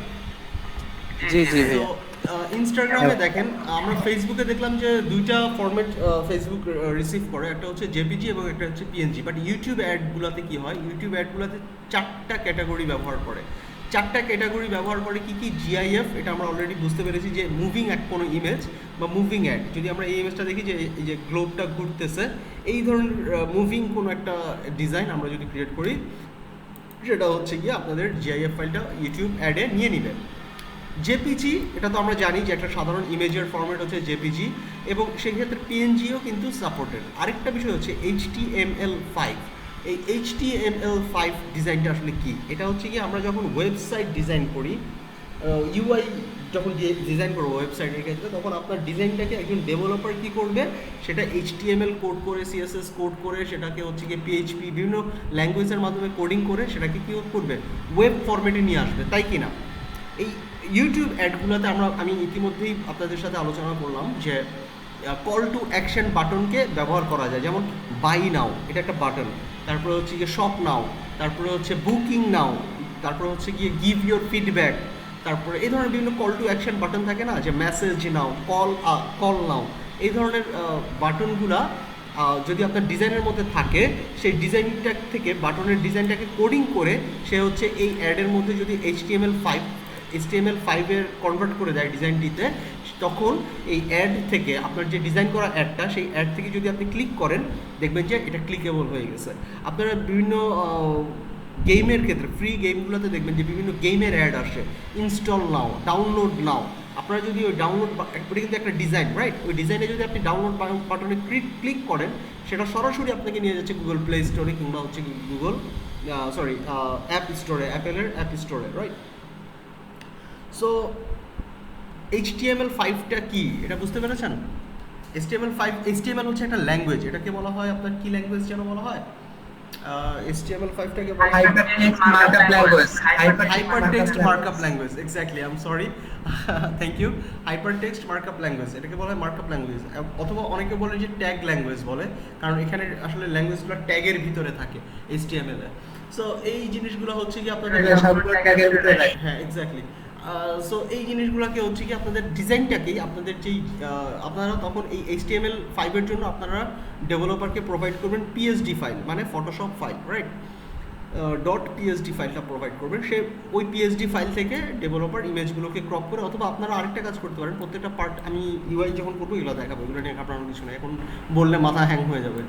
জি জি তো ভাইয়া। ইনস্টাগ্রামে দেখেন, আমরা ফেসবুকে দেখলাম যে দুইটা ফরম্যাট ফেসবুক রিসিভ করে, একটা হচ্ছে জেপিজি এবং একটা হচ্ছে পিএনজি। বাট ইউটিউব অ্যাডগুলোতে কী হয়, ইউটিউব অ্যাডগুলোতে 4টা ক্যাটাগরি ব্যবহার করে। 4টা ক্যাটাগরি ব্যবহার করে কি কি? জিআইএফ, এটা আমরা অলরেডি বুঝতে পেরেছি যে মুভিং কোনো ইমেজ বা মুভিং অ্যাড। যদি আমরা এই ইমেজটা দেখি যে এই যে গ্লোবটা ঘুরতেছে, এই ধরনের মুভিং কোনো একটা ডিজাইন আমরা যদি ক্রিয়েট করি, সেটা হচ্ছে গিয়ে আপনাদের জিআইএফ ফাইলটা ইউটিউব অ্যাডে নিয়ে নেবে। জেপিজি, এটা তো আমরা জানি যে একটা সাধারণ ইমেজের ফরম্যাট হচ্ছে জেপিজি, এবং সেক্ষেত্রে পিএনজিও কিন্তু সাপোর্টেড। আরেকটা বিষয় হচ্ছে HTML5। এই HTML5 ডিজাইনটা আসলে কি? এটা হচ্ছে কি আমরা যখন ওয়েবসাইট ডিজাইন করি, ইউআই যখন ডিজাইন করবো ওয়েবসাইটের ক্ষেত্রে, তখন আপনার ডিজাইনটাকে একজন ডেভেলপার কী করবে, সেটা HTML কোড করে, CSS কোড করে, সেটাকে হচ্ছে গিয়ে PHP বিভিন্ন ল্যাঙ্গুয়েজের মাধ্যমে কোডিং করে সেটাকে কী করবে, ওয়েব ফরম্যাটে নিয়ে আসবে, তাই কি না? এই ইউটিউব অ্যাডগুলোতে আমি ইতিমধ্যেই আপনাদের সাথে আলোচনা করলাম যে কল টু অ্যাকশন বাটনকে ব্যবহার করা যায়। যেমন বাই নাও, এটা একটা বাটন। তারপরে হচ্ছে গিয়ে শপ নাও, তারপরে হচ্ছে বুকিং নাও, তারপরে হচ্ছে গিয়ে গিভ ইউর ফিডব্যাক, তারপরে এই ধরনের বিভিন্ন কল টু অ্যাকশন বাটন থাকে না, যে মেসেজ নাও, কল নাও, এই ধরনের বাটনগুলা যদি আপনার ডিজাইনের মধ্যে থাকে, সেই ডিজাইনটা থেকে বাটনের ডিজাইনটাকে কোডিং করে সে হচ্ছে এই অ্যাডের মধ্যে যদি HTML5 এর কনভার্ট করে দেয় ডিজাইনটিতে, তখন এই অ্যাড থেকে আপনার যে ডিজাইন করা অ্যাডটা, সেই অ্যাড থেকে যদি আপনি ক্লিক করেন দেখবেন যে এটা ক্লিকেবল হয়ে গেছে। আপনারা বিভিন্ন গেমের ক্ষেত্রে ফ্রি গেমগুলোতে দেখবেন যে বিভিন্ন গেমের অ্যাড আসে, ইনস্টল নাও, ডাউনলোড নাও। আপনারা যদি ওই ডাউনলোড, এটা কিন্তু একটা ডিজাইন, রাইট? ওই ডিজাইনে যদি আপনি ডাউনলোড বাটনে ক্লিক করেন, সেটা সরাসরি আপনাকে নিয়ে যাচ্ছে গুগল প্লে স্টোরে কিংবা হচ্ছে গুগল অ্যাপ স্টোরে, অ্যাপেলের অ্যাপ স্টোরে, রাইট? সো HTML5টা কি এটা বুঝতে পেরেছেন? HTML হচ্ছে একটা ল্যাঙ্গুয়েজ। এটাকে বলা হয়, আপনার কি ল্যাঙ্গুয়েজ যেন বলা হয়? HTML5টাকে বলা হয় hypertext markup language. hypertext markup language. Exactly, I'm sorry. Thank you. Hypertext markup language, এটাকে বলা হয় মার্কআপ ল্যাঙ্গুয়েজ, অথবা অনেকে বলে যে ট্যাগ ল্যাঙ্গুয়েজ বলে, কারণ এখানে আসলে ল্যাঙ্গুয়েজগুলো ট্যাগের ভিতরে থাকে HTML এ। সো এই জিনিসগুলো হচ্ছে কি আপনাদের, হ্যাঁ এক্স্যাক্টলি। সো এই জিনিসগুলোকে হচ্ছে কি আপনাদের ডিজাইনটাকেই, আপনাদের যেই আপনারা তখন এই HTML5 এর জন্য আপনারা ডেভেলপারকে প্রোভাইড করবেন PSD ফাইল, মানে ফটোশপ ফাইল, রাইট? .psd ফাইলটা প্রোভাইড করবেন। সে ওই PSD ফাইল থেকে ডেভেলপার ইমেজগুলোকে ক্রপ করে, অথবা আপনারা আরেকটা কাজ করতে পারেন, প্রত্যেকটা পার্ট আমি UI যখন করবো এগুলো দেখাবো, এগুলো নিয়ে আপনার কিছু নেই, এখন বললে মাথা হ্যাং হয়ে যাবে।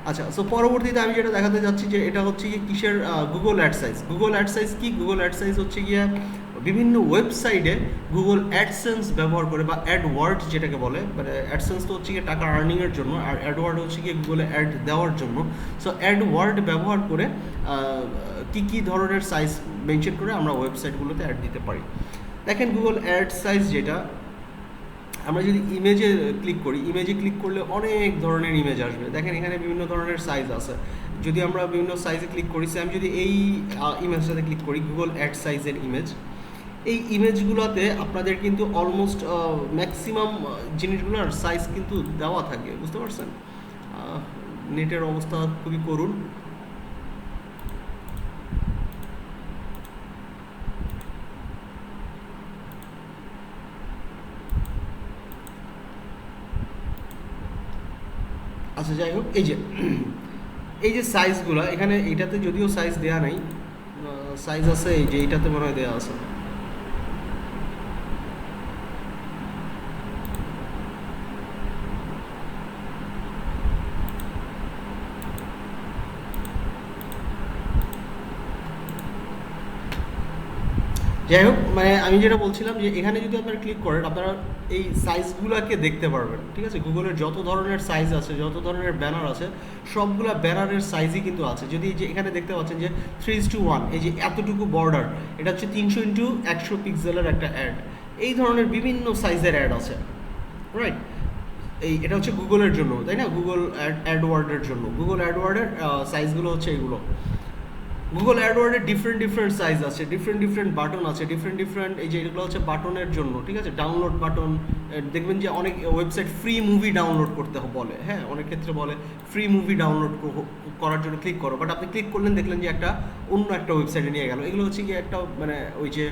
আচ্ছা, সো পরবর্তীতে আমি যেটা দেখাতে যাচ্ছি যে এটা হচ্ছে কি কিসের, গুগল অ্যাডসাইজ। গুগল অ্যাডসাইজ কি? গুগল অ্যাডসাইজ হচ্ছে গিয়ে বিভিন্ন ওয়েবসাইটে গুগল অ্যাডসেন্স ব্যবহার করে, বা অ্যাডওয়ার্ড যেটাকে বলে, মানে অ্যাডসেন্স তো হচ্ছে গিয়ে টাকা আর্নিংয়ের জন্য, আর অ্যাডওয়ার্ড হচ্ছে গিয়ে গুগলে অ্যাড দেওয়ার জন্য। সো অ্যাডওয়ার্ড ব্যবহার করে কী ধরনের সাইজ মেনশন করে আমরা ওয়েবসাইটগুলোতে অ্যাড দিতে পারি। দেখেন গুগল অ্যাড সাইজ যেটা, আমরা যদি ইমেজে ক্লিক করি, ইমেজে ক্লিক করলে অনেক ধরনের ইমেজ আসবে। দেখেন এখানে বিভিন্ন ধরনের সাইজ আছে। যদি আমরা বিভিন্ন সাইজে ক্লিক করি, আমি যদি এই ইমেজটাতে ক্লিক করি, গুগল অ্যাড সাইজের ইমেজ, এই ইমেজগুলোতে আপনাদের কিন্তু অলমোস্ট ম্যাক্সিমাম জিনিসগুলোর সাইজ কিন্তু দেওয়া থাকে, বুঝতে পারছেন? নেটের অবস্থা খুবই করুণ। আচ্ছা, যাই হোক, এই যে সাইজগুলো এখানে, এইটাতে যদিও সাইজ দেওয়া নাই, সাইজ আছে এই যে এইটাতে মনে হয় দেওয়া আছে। যাই হোক, মানে আমি যেটা বলছিলাম যে এখানে যদি আপনারা ক্লিক করেন, আপনারা এই সাইজগুলোকে দেখতে পারবেন, ঠিক আছে? গুগলের যত ধরনের সাইজ আছে, যত ধরনের ব্যানার আছে, সবগুলা ব্যানারের সাইজই কিন্তু আছে। যদি যে এখানে দেখতে পাচ্ছেন যে 3:1, এই যে এতটুকু বর্ডার, এটা হচ্ছে 300x100 পিক্সেলের একটা অ্যাড। এই ধরনের বিভিন্ন সাইজের অ্যাড আছে, রাইট? এটা হচ্ছে গুগলের জন্য, তাই না? গুগল অ্যাডওয়ার্ডের জন্য। গুগল অ্যাডওয়ার্ডের সাইজগুলো হচ্ছে এইগুলো। গুগল অ্যাডওয়ার্ডের ডিফারেন্ট সাইজ আছে, ডিফারেন্ট বাটন আছে, ডিফারেন্ট এই যে এগুলো হচ্ছে বাটনের জন্য, ঠিক আছে? ডাউনলোড বাটন, দেখবেন যে অনেক ওয়েবসাইট ফ্রি মুভি ডাউনলোড করতে বলে, হ্যাঁ, অনেক ক্ষেত্রে বলে ফ্রি মুভি ডাউনলোড করার জন্য ক্লিক করো, বাট আপনি ক্লিক করলেন, দেখলেন যে একটা অন্য একটা ওয়েবসাইটে নিয়ে গেল। এগুলো হচ্ছে গিয়ে একটা, মানে ওই যে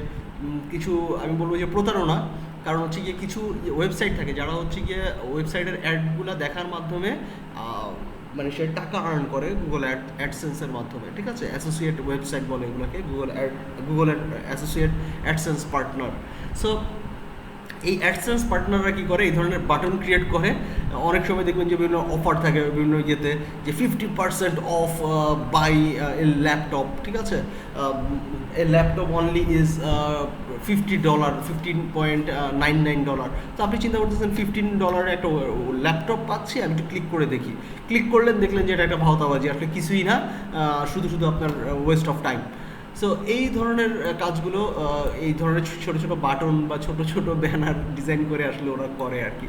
কিছু, আমি বলবো যে প্রতারণা। কারণ হচ্ছে গিয়ে কিছু ওয়েবসাইট থাকে যারা হচ্ছে গিয়ে ওয়েবসাইটের অ্যাডগুলো দেখার মাধ্যমে মানে সে টাকা আর্ন করে গুগল অ্যাডসেন্সের মাধ্যমে, ঠিক আছে? অ্যাসোসিয়েট ওয়েবসাইট বলে এগুলোকে, Google associate AdSense partner. So এই অ্যাডসেন্স পার্টনাররা কী করে, এই ধরনের বাটন ক্রিয়েট করে। অনেক সময় দেখবেন যে বিভিন্ন অফার থাকে বিভিন্ন ইয়েতে, যে 50% অফ বাই এ ল্যাপটপ, ঠিক আছে? A laptop only is $50, $15.99। তো আপনি চিন্তা করতেছেন $15 একটা ল্যাপটপ পাচ্ছি, আমি একটু ক্লিক করে দেখি। ক্লিক করলেন, দেখলেন যে এটা একটা ভাওতাবাজি, আসলে কিছুই না, শুধু আপনার ওয়েস্ট অফ টাইম। সো এই ধরনের কাজগুলো, এই ধরনের ছোটো ছোটো বাটন বা ছোটো ব্যানার ডিজাইন করে আসলে ওরা করে আর কি।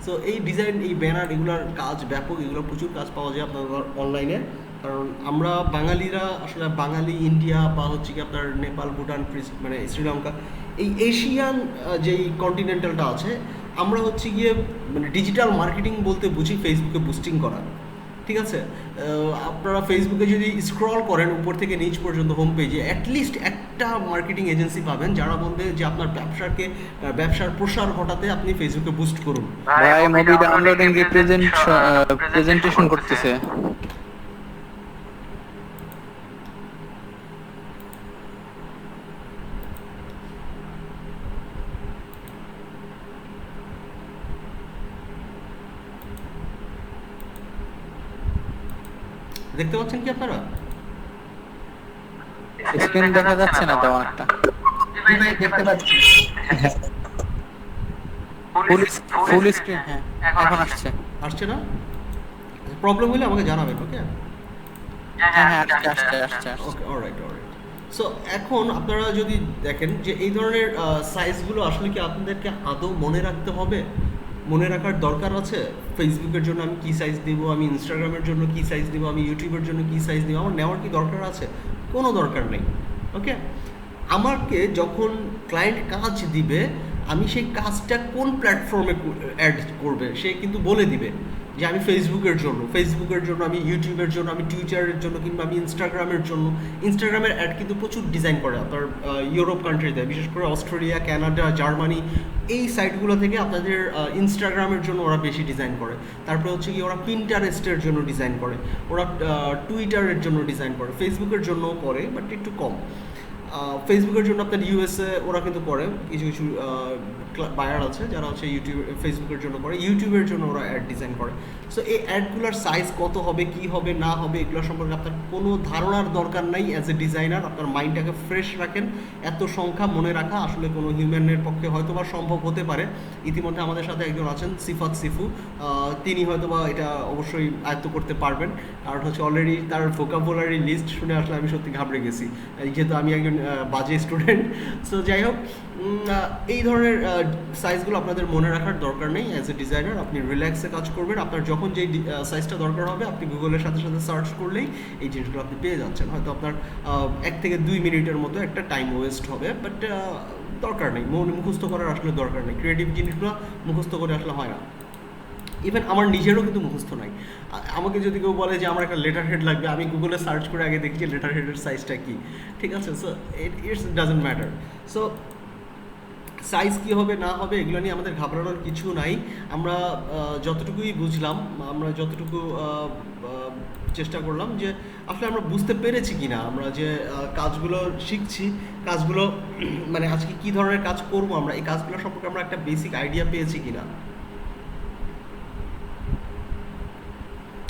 সো এই ডিজাইন, এই ব্যানার, এগুলোর কাজ ব্যাপক, এগুলো প্রচুর কাজ পাওয়া যায় আপনার অনলাইনে। কারণ আমরা বাঙালিরা আসলে, বাঙালি ইন্ডিয়া বা হচ্ছে কি আপনার নেপাল, ভুটান, মানে শ্রীলঙ্কা, এই এশিয়ান যেই কন্টিনেন্টালটা আছে, আমরা হচ্ছে গিয়ে মানে ডিজিটাল মার্কেটিং বলতে বুঝি ফেসবুকে বুস্টিং করা, ঠিক আছে? আপনারা ফেসবুকে যদি স্ক্রল করেন উপর থেকে নিচ পর্যন্ত হোম পেজে, অ্যাটলিস্ট একটা মার্কেটিং এজেন্সি পাবেন যারা বলবে যে আপনার ব্যবসার প্রসার ঘটাতে আপনি ফেসবুকে বুস্ট করুন। ভাই মুভি ডাউনলোডিং প্রেজেন্টেশন করতেছে। দেখতে পাচ্ছেন কি আপনারা? স্ক্রিন দেখা যাচ্ছে না তেমন একটা। জি ভাই দেখতে পাচ্ছি। ফুল স্ক্রিন, হ্যাঁ এখন আসছে। আসছে না? প্রবলেম হলে আমাকে জানাবেন, ওকে? হ্যাঁ হ্যাঁ আসছে। ওকে, অলরাইট। সো এখন আপনারা যদি দেখেন যে এই ধরনের সাইজগুলো আসলে কি আপনাদেরকে আদৌ মনে রাখতে হবে, মনে রাখার দরকার আছে? ফেসবুকের জন্য আমি কী সাইজ দিব, আমি ইনস্টাগ্রামের জন্য কী সাইজ দিব, আমি ইউটিউবের জন্য কী সাইজ দিব, আমার নেওয়ার কি দরকার আছে? কোনো দরকার নেই, ওকে? আমাকে যখন ক্লায়েন্ট কাজ দিবে, আমি সেই কাজটা কোন প্ল্যাটফর্মে অ্যাড করবে সে কিন্তু বলে দিবে যে আমি ফেসবুকের জন্য, আমি ইউটিউবের জন্য, আমি টুইটারের জন্য, কিংবা আমি ইনস্টাগ্রামের জন্য। ইনস্টাগ্রামের অ্যাড কিন্তু প্রচুর ডিজাইন করে আপনার ইউরোপ কান্ট্রিতে, বিশেষ করে অস্ট্রেলিয়া, কানাডা, জার্মানি, এই সাইটগুলো থেকে আপনাদের ইনস্টাগ্রামের জন্য ওরা বেশি ডিজাইন করে। তারপরে হচ্ছে কি ওরা পিন্টারেস্টের জন্য ডিজাইন করে, ওরা টুইটারের জন্য ডিজাইন করে, ফেসবুকের জন্যও করে বাট একটু কম। ফেসবুকের জন্য আপনার ইউএসএ ওরা কিন্তু করে, কিছু কিছু বায়ার আছে যারা হচ্ছে ফেসবুকের জন্য করে, ইউটিউবের জন্য ওরা অ্যাড ডিজাইন করে। সো এই অ্যাডগুলোর সাইজ কত হবে, কি হবে না হবে, এগুলো সম্পর্কে আপনার কোনো ধারণার দরকার নাই। অ্যাজ এ ডিজাইনার আপনার মাইন্ডটাকে ফ্রেশ রাখেন। এত সংখ্যা মনে রাখা আসলে কোনো হিউম্যানের পক্ষে হয়তো বা সম্ভব হতে পারে। ইতিমধ্যে আমাদের সাথে একজন আছেন সিফাত সিফু, তিনি হয়তো বা এটা অবশ্যই আয়ত্ত করতে পারবেন, কারণ হচ্ছে অলরেডি তার ভোকাবুলারি লিস্ট শুনে আসলে আমি সত্যি ঘাবড়ে গেছি, যেহেতু আমি একজন বাজে স্টুডেন্ট। সো যাই হোক, এই ধরনের সাইজগুলো আপনাদের মনে রাখার দরকার নেই। অ্যাজ এ ডিজাইনার আপনি রিল্যাক্সে কাজ করবেন। আপনার যখন যেই সাইজটা দরকার হবে আপনি গুগলের সাথে সাথে সার্চ করলেই এই জিনিসগুলো আপনি পেয়ে যাচ্ছেন। হয়তো আপনার 1 থেকে 2 মিনিটের মতো একটা টাইম ওয়েস্ট হবে, বাট দরকার নেই, মুখস্থ করার আসলে দরকার নেই। ক্রিয়েটিভ জিনিসগুলো মুখস্থ করে আসলে হয় না। ইভেন আমার নিজেরও কিন্তু মুখস্থ নাই। আমাকে যদি কেউ বলে যে আমার একটা লেটার হেড লাগবে, আমি গুগলে সার্চ করে আগে দেখি যে লেটার হেডের সাইজটা কী, ঠিক আছে? So it's doesn't matter. So size কী হবে না হবে এগুলো নিয়ে আমাদের ঘাবড়ানোর কিছু নাই। আমরা যতটুকুই বুঝলাম, আমরা যতটুকু চেষ্টা করলাম যে আসলে আমরা বুঝতে পেরেছি কি না, আমরা যে কাজগুলো শিখছি, কাজগুলো মানে আজকে কী ধরনের কাজ করবো আমরা, এই কাজগুলো সম্পর্কে আমরা একটা বেসিক আইডিয়া পেয়েছি কি না।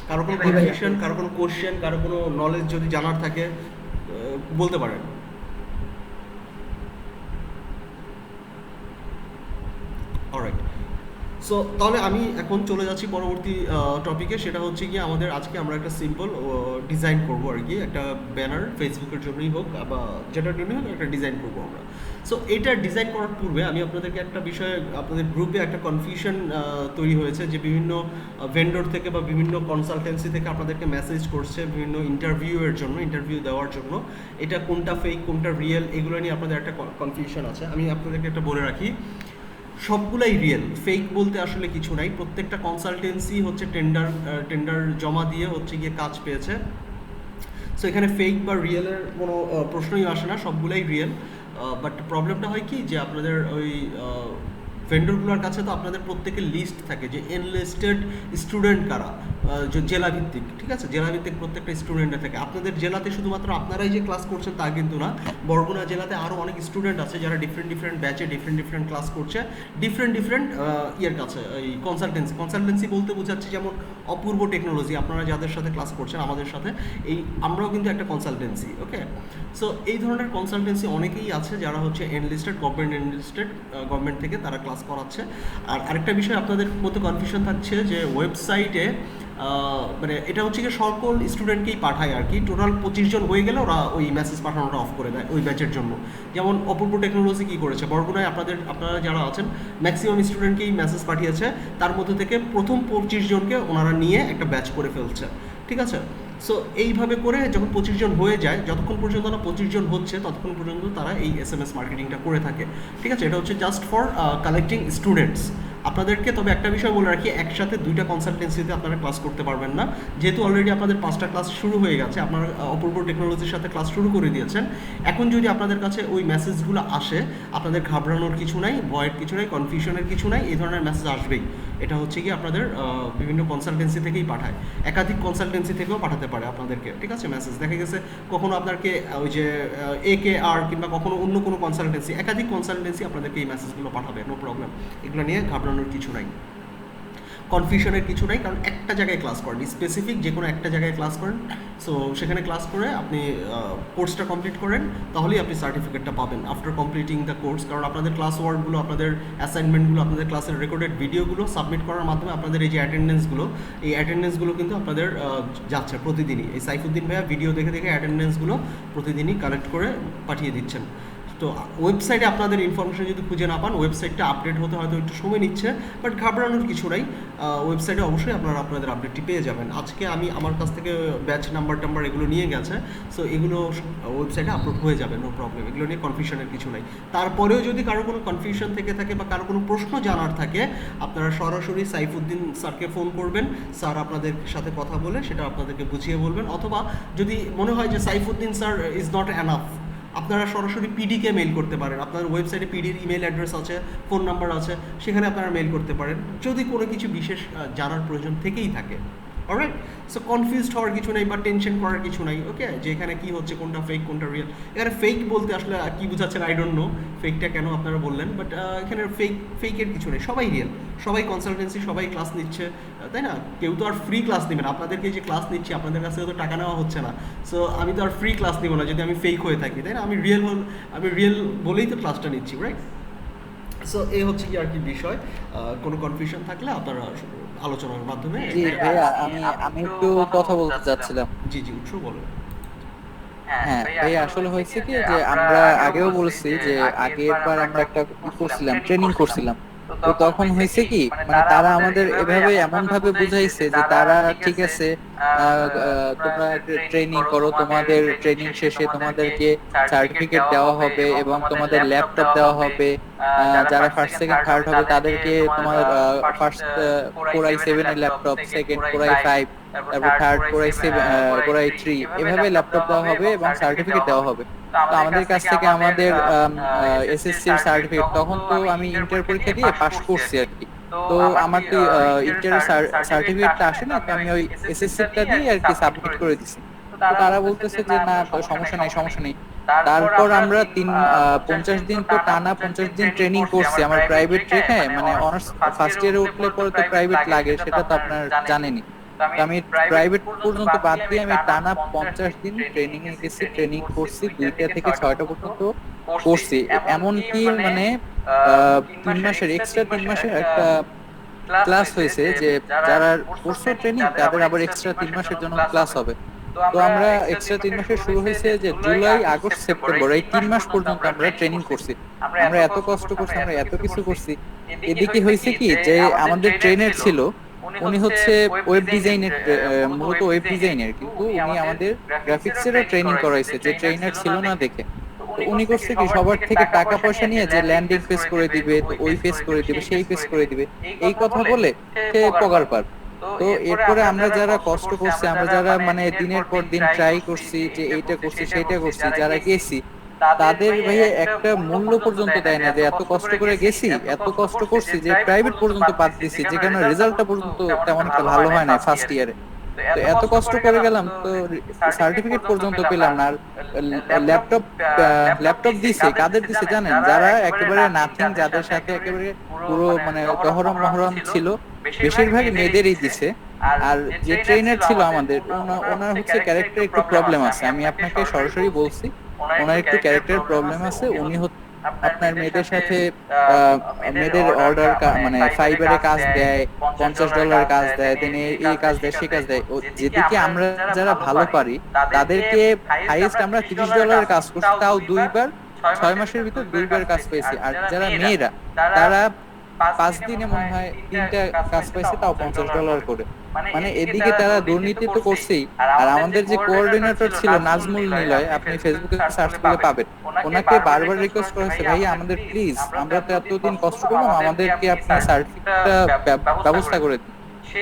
কারো কোনো কনফিউশন, কারো কোনো কোশ্চেন, কারো কোনো নলেজ যদি জানার থাকে বলতে পারেন। অলরাইট, সো তাহলে আমি এখন চলে যাচ্ছি পরবর্তী টপিকে। সেটা হচ্ছে গিয়ে আমাদের আজকে আমরা একটা সিম্পল ডিজাইন করবো আর কি, একটা ব্যানার ফেসবুকের জন্যই হোক বা যেটার জন্যই হোক একটা ডিজাইন করবো আমরা। সো এটা ডিজাইন করার পূর্বে আমি আপনাদেরকে একটা বিষয়ে, আপনাদের গ্রুপে একটা কনফিউশন তৈরি হয়েছে যে বিভিন্ন ভেন্ডর থেকে বা বিভিন্ন কনসালটেন্সি থেকে আপনাদেরকে মেসেজ করছে বিভিন্ন ইন্টারভিউ দেওয়ার জন্য। এটা কোনটা ফেক কোনটা রিয়েল এগুলো নিয়ে আপনাদের একটা কনফিউশন আছে। আমি আপনাদেরকে একটা বলে রাখি, সবগুলাই রিয়েল, ফেক বলতে আসলে কিছু নাই। প্রত্যেকটা কনসালটেন্সি হচ্ছে টেন্ডার জমা দিয়ে হচ্ছে গিয়ে কাজ পেয়েছে। সো এখানে ফেক বা রিয়েলের কোনো প্রশ্নই আসে না, সবগুলাই রিয়েল। বাট প্রবলেমটা হয় কি যে আপনাদের ওই ভেন্ডরগুলোর কাছে তো আপনাদের প্রত্যেকের লিস্ট থাকে যে এনলিস্টেড স্টুডেন্ট কারা, জেলাভিত্তিক, ঠিক আছে? জেলাভিত্তিক প্রত্যেকটা স্টুডেন্টের থাকে। আপনাদের জেলাতে শুধুমাত্র আপনারাই যে ক্লাস করছেন তা কিন্তু না, বরগুনা জেলাতে আরও অনেক স্টুডেন্ট আছে যারা ডিফারেন্ট ব্যাচে ডিফারেন্ট ক্লাস করছে, ডিফারেন্ট ইয়ের কাছে। এই কনসালটেন্সি বলতে বোঝাচ্ছি যেমন অপূর্ব টেকনোলজি, আপনারা যাদের সাথে ক্লাস করছেন আমাদের সাথে, এই আমরাও কিন্তু একটা কনসালটেন্সি, ওকে? সো এই ধরনের কনসালটেন্সি অনেকেই আছে যারা হচ্ছে গভর্নমেন্ট থেকে তারা ক্লাস করাচ্ছে। আর আরেকটা বিষয় আপনাদের মধ্যে কনফিউশন থাকছে যে ওয়েবসাইটে মানে এটা হচ্ছে কি সকল স্টুডেন্টকেই পাঠায় আর কি, টোটাল 25 জন হয়ে গেলে ওরা ওই মেসেজ পাঠানোটা অফ করে দেয় ওই ব্যাচের জন্য। যেমন অপূর্ব টেকনোলজি কী করেছে, বরগুনায় আপনারা যারা আছেন ম্যাক্সিমাম স্টুডেন্টকেই মেসেজ পাঠিয়েছে, তার মধ্যে থেকে প্রথম 25 জনকে ওনারা নিয়ে একটা ব্যাচ করে ফেলছে, ঠিক আছে? সো এইভাবে করে যখন 25 জন হয়ে যায়, যতক্ষণ পর্যন্ত না 25 জন হচ্ছে ততক্ষণ পর্যন্ত তারা এই SMS মার্কেটিংটা করে থাকে, ঠিক আছে? এটা হচ্ছে জাস্ট ফর কালেক্টিং স্টুডেন্টস। আপনাদেরকে তবে একটা বিষয় বলে রাখি, একসাথে 2টা কনসালটেন্সিতে আপনারা ক্লাস করতে পারবেন না, যেহেতু অলরেডি আপনাদের 5টা ক্লাস শুরু হয়ে গেছে, আপনারা অপূর্ব টেকনোলজির সাথে ক্লাস শুরু করে দিয়েছেন। এখন যদি আপনাদের কাছে ওই মেসেজগুলো আসে, আপনাদের ঘাবড়ানোর কিছু নাই, ভয়ের কিছু নাই, কনফিউশনের কিছু নাই, এই ধরনের মেসেজ আসবেই। এটা হচ্ছে কি আপনাদের বিভিন্ন কনসালটেন্সি থেকেই পাঠায়, একাধিক কনসালটেন্সি থেকেও পাঠাতে পারে আপনাদেরকে, ঠিক আছে? মেসেজ দেখা গেছে কখনো আপনাকে ওই যে AKR কিংবা কখনো অন্য কোনো কনসালটেন্সি, একাধিক কনসালটেন্সি আপনাদেরকে এই মেসেজগুলো পাঠাবে, নো প্রবলেম, এগুলো নিয়ে ঘাবড়ানোর কিছু নাই। কনফিউশনের কিছু নাই, কারণ একটা জায়গায় ক্লাস করেন, স্পেসিফিক যে কোনো একটা জায়গায় ক্লাস করেন। সো সেখানে ক্লাস করে আপনি কোর্সটা কমপ্লিট করেন, তাহলেই আপনি সার্টিফিকেটটা পাবেন আফটার কমপ্লিটিং দ্য কোর্স। কারণ আপনাদের ক্লাস ওয়ার্কগুলো, আপনাদের অ্যাসাইনমেন্টগুলো, আপনাদের ক্লাসের রেকর্ডেড ভিডিওগুলো সাবমিট করার মাধ্যমে আপনাদের এই যে অ্যাটেন্ডেন্সগুলো, এই অ্যাটেন্ডেন্সগুলো কিন্তু আপনাদের যাচ্ছে প্রতিদিনই। এই সাইফুদ্দিন ভাইয়া ভিডিও দেখে দেখে অ্যাটেন্ডেন্সগুলো প্রতিদিনই কালেক্ট করে পাঠিয়ে দিচ্ছেন। তো ওয়েবসাইটে আপনাদের ইনফরমেশন যদি খুঁজে না পান, ওয়েবসাইটটা আপডেট হতে হয়তো একটু সময় নিচ্ছে, বাট ঘাবড়ানোর কিছু নাই। ওয়েবসাইটে অবশ্যই আপনারা আপনাদের আপডেটটি পেয়ে যাবেন। আজকে আমি আমার কাছ থেকে ব্যাচ নাম্বার এগুলো নিয়ে গেছে, সো এগুলো ওয়েবসাইটে আপলোড হয়ে যাবে, নো প্রবলেম, এগুলো নিয়ে কনফিউশনের কিছু নাই। তারপরেও যদি কারো কোনো কনফিউশন থেকে থাকে বা কারো কোনো প্রশ্ন জানার থাকে, আপনারা সরাসরি সাইফুদ্দিন স্যারকে ফোন করবেন, স্যার আপনাদের সাথে কথা বলে সেটা আপনাদেরকে বুঝিয়ে বলবেন। অথবা যদি মনে হয় যে Saifuddin sir is not enough, আপনারা সরাসরি পিডিকে মেইল করতে পারেন। আপনার ওয়েবসাইটে পিডির ইমেল অ্যাড্রেস আছে, ফোন নাম্বার আছে, সেখানে আপনারা মেইল করতে পারেন যদি কোনো কিছু বিশেষ জানার প্রয়োজন থেকেই থাকে। অলরাইট, সো কনফিউজড হওয়ার কিছু নেই বা টেনশন করার কিছু নাই। ওকে, যে এখানে কী হচ্ছে, কোনটা ফেক কোনটা রিয়েল। এখানে ফেক বলতে আসলে কী বোঝাচ্ছেন আই ডোন্ট নো, ফেকটা কেন আপনারা বললেন, বাট এখানে ফেকের কিছু নেই, সবাই রিয়েল, সবাই কনসালটেন্সি, সবাই ক্লাস নিচ্ছে, তাই না? কেউ তো আর ফ্রি ক্লাস নেবে না। আপনাদেরকে যে ক্লাস নিচ্ছি, আপনাদের কাছে তো টাকা নেওয়া হচ্ছে না, সো আমি তো আর ফ্রি ক্লাস নিব না যদি আমি ফেক হয়ে থাকি, তাই না? আমি রিয়েল বলেই তো ক্লাসটা নিচ্ছি, রাইট? সো এই হচ্ছে কি আর কি বিষয়। কোনো কনফিউশন থাকলে আপনারা আলোচনার মাধ্যমে। জি ভাইয়া, আমি একটু কথা বলতে চাচ্ছিলাম। জি জি, উৎস বলো। হ্যাঁ ভাইয়া, আসলে হয়েছে কি যে আমরা আগেও বলছি যে আগের বার আমরা একটা করছিলাম, ট্রেনিং করছিলাম। তো তখন হয়েছে কি, মানে তারা আমাদের এভাবে এমন ভাবে বুঝাইছে যে তারা ঠিক আছে, তোমরা ট্রেনিং করো, তোমাদের ট্রেনিং শেষে তোমাদেরকে সার্টিফিকেট দেওয়া হবে এবং তোমাদের ল্যাপটপ দেওয়া হবে। যারা ফার্স্ট সেকেন্ড থার্ড হবে তাদেরকে তোমার ফার্স্ট কোর i7 এর ল্যাপটপ, সেকেন্ড কোর i5, তারপর থার্ড কোর i3, এভাবে ল্যাপটপ দেওয়া হবে এবং সার্টিফিকেট দেওয়া হবে। তো আমাদের কাছ থেকে আমাদের এসএসসি এর সার্টিফিকেট, তখন তো আমি ইন্টার পরীক্ষা দিয়ে পাস করছি আর কি। তো আমার তো ইন্টার সার্টিফিকেটটা আসে না, তো আমি ওই এসএসসিটা দিয়ে আর কি সাবমিট করে দিছি। তো তারা বলতেছে যে না, সমস্যা নেই। তারপর আমরা 50 দিন তো টানা 50 দিন ট্রেনিং করছি আমার প্রাইভেট রেখে, মানে অনার্স ফার্স্ট ইয়ারে উঠলে পরে তো প্রাইভেট লাগে, সেটা তো আপনার জানেনই। তো আমি প্রাইভেট পর্যন্ত বাদ দিয়ে আমি টানা 50 দিন ট্রেনিং এ গেছি, ট্রেনিং করছি 2টা থেকে 6টা পর্যন্ত করছি। এমনকি মানে 3 মাসের এক্সট্রা 3 মাসের একটা ক্লাস হয়েছে, যে যারা করছে ট্রেনিং তাদের আবার এক্সট্রা 3 মাসের জন্য ক্লাস হবে। তো আমরা এক্সট্রা 3 মাসের শুরু হয়েছে যে জুলাই, আগস্ট, সেপ্টেম্বর, এই 3 মাস পর্যন্ত আমরা ট্রেনিং করছি। আমরা এত কষ্ট করছি, আমরা এত কিছু করছি। এদিকে হয়েছে কি যে আমাদের ট্রেনার ছিল, উনি হচ্ছে ওয়েব ডিজাইনের, মূলত ওয়েব ডিজাইনার, কিন্তু উনি আমাদের গ্রাফিক্সের ট্রেনিং করাইছে, যে ট্রেনার ছিল না দেখে। তো উনি করছে কি, সবার থেকে টাকা পয়সা নিয়ে যে ল্যান্ডিং পেজ করে দিবে, তো ওই পেজ করে দিবে, সেই পেজ করে দিবে, এই কথা বলে সে পগার পার। তো এরপরে আমরা যারা কষ্ট করছি, আমরা যারা মানে দিনের পর দিন ট্রাই করছি, যে এইটা করছি সেইটা করছি, যারা গেছি, তাদের ভাইয়া একটা মূল্য পর্যন্ত দেয় না, যে এত কষ্ট করে গেছি, এত কষ্ট করছি, যে প্রাইভেট পর্যন্ত বাদ দিছি, যেখানে রেজাল্টটা পর্যন্ত তেমন একটা ভালো হয় না ফার্স্ট ইয়ারে। তো এত কষ্ট করে গেলাম, তো সার্টিফিকেট পর্যন্ত পেলাম না। আর ল্যাপটপ দিছে, কাদের দিছে জানেন? যারা একেবারে নাথিং, যাদের সাথে একেবারে পুরো মানে দহরম মহরম ছিল, বেশিরভাগ মেয়েদেরই দিছে। আর যে ট্রেনার ছিল আমাদের, ওনার হচ্ছে ক্যারেক্টার একটু প্রবলেম আছে, আমি আপনাকে সরাসরি বলছি, ওনার একটু ক্যারেক্টার প্রবলেম আছে। উনি আপনার মেয়েদের সাথে মেয়েদের অর্ডার, মানে ফাইবারে কাজ দেয়, $50 কাজ দেয়, দেন এই কাজ দেয়, সে কাজ দেয়। যেদিকে আমরা যারা ভালো পারি তাদেরকে হাইয়েস্ট আমরা $30 কাজ করছি, তাও 2বার 6 মাসের ভিতর 2বার কাজ পেয়েছি। আর যারা মেয়েরা, তারা 5 দিনে মনে হয় 3টা কাজ পাইছে, তাও $50 করে। মানে এদিকে তারা দুর্নীতি তো করছেই। আর আমাদের যে কোঅর্ডিনেটর ছিল নাজমুল নিলয়, আপনি ফেসবুকে সার্চ করলে পাবেন, ওনাকে বারবার রিকোয়েস্ট করা হয়েছে, ভাই আমাদের প্লিজ, আমরা তো এতদিন কষ্ট করলাম, আমাদেরকে আপনি সার্টিফিকেটটা ব্যবস্থা করে দিন।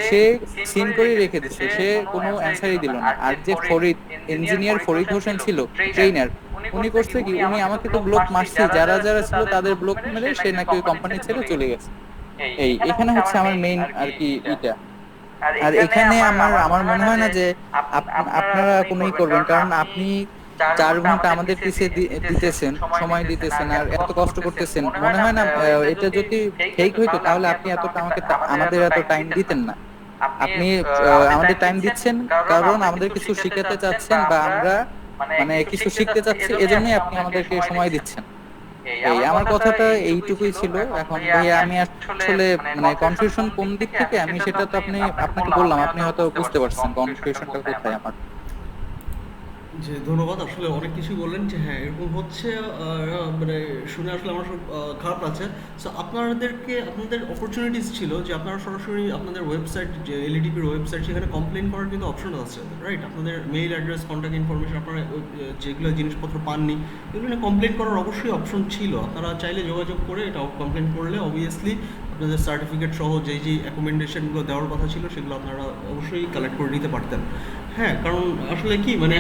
সে সিন করে রেখে দিচ্ছে, সে কোনো অ্যান্সারই দিল না। আর যে ইঞ্জিনিয়ার ফরিদ হোসেন ছিল ট্রেনার, উনি করছে কি, উনি আমাকে তো ব্লক মারছে, যারা যারা ছিল তাদের ব্লক মেরে সে নাকি ওই কোম্পানি ছেড়ে চলে গেছে। এখানে হচ্ছে আমার মেইন আর কি এটা। আর এখানে আমার মনে হয় না যে আপনারা কোনোই করবেন, কারণ আপনি 4 ঘন্টা আমাদের পিছে দিতেছেন, সময় দিতেছেন আর এত কষ্ট করতেছেন, মনে হয় না এটা যদি ফেক হইতো তাহলে আপনি এতটা আমাদের এত টাইম দিতেন না। আপনি আমাদের টাইম দিচ্ছেন কারণ আমাদের কিছু শিখাতে চাচ্ছেন বা আমরা মানে কিছু শিখতে চাচ্ছি, এজন্যই আপনি আমাদেরকে সময় দিচ্ছেন। এই আমার কথাটা এইটুকুই ছিল। এখন ভাইয়া আমি আসলে মানে কনফিউশন কোন দিক থেকে আমি সেটা তো আপনাকে বললাম, আপনি হয়তো বুঝতে পারছেন কনফিউশনটা কোথায় আমার। যে ধন্যবাদ, আসলে অনেক কিছু বললেন যে হ্যাঁ এরকম হচ্ছে, মানে শুনে আসলে আমার খুব খারাপ লাগছে। সো আপনাদের অপরচুনিটিস ছিল যে আপনারা সরাসরি আপনাদের ওয়েবসাইট, যে এলইডিপির ওয়েবসাইট, সেখানে কমপ্লেন করার কিন্তু অপশন আছে, রাইট? আপনাদের মেইল অ্যাড্রেস, কন্ট্যাক্ট ইনফরমেশন, আপনারা যেগুলো জিনিসপত্র পাননি এগুলো নিয়ে কমপ্লেন করার অবশ্যই অপশন ছিল। আপনারা চাইলে যোগাযোগ করে এটা কমপ্লেন করলে অবভিয়াসলি আপনাদের সার্টিফিকেট সহ যেই অ্যাকোমেন্ডেশনগুলো দেওয়ার কথা ছিল সেগুলো আপনারা অবশ্যই কালেক্ট করে নিতে পারতেন। হ্যাঁ, কারণ আসলে কি মানে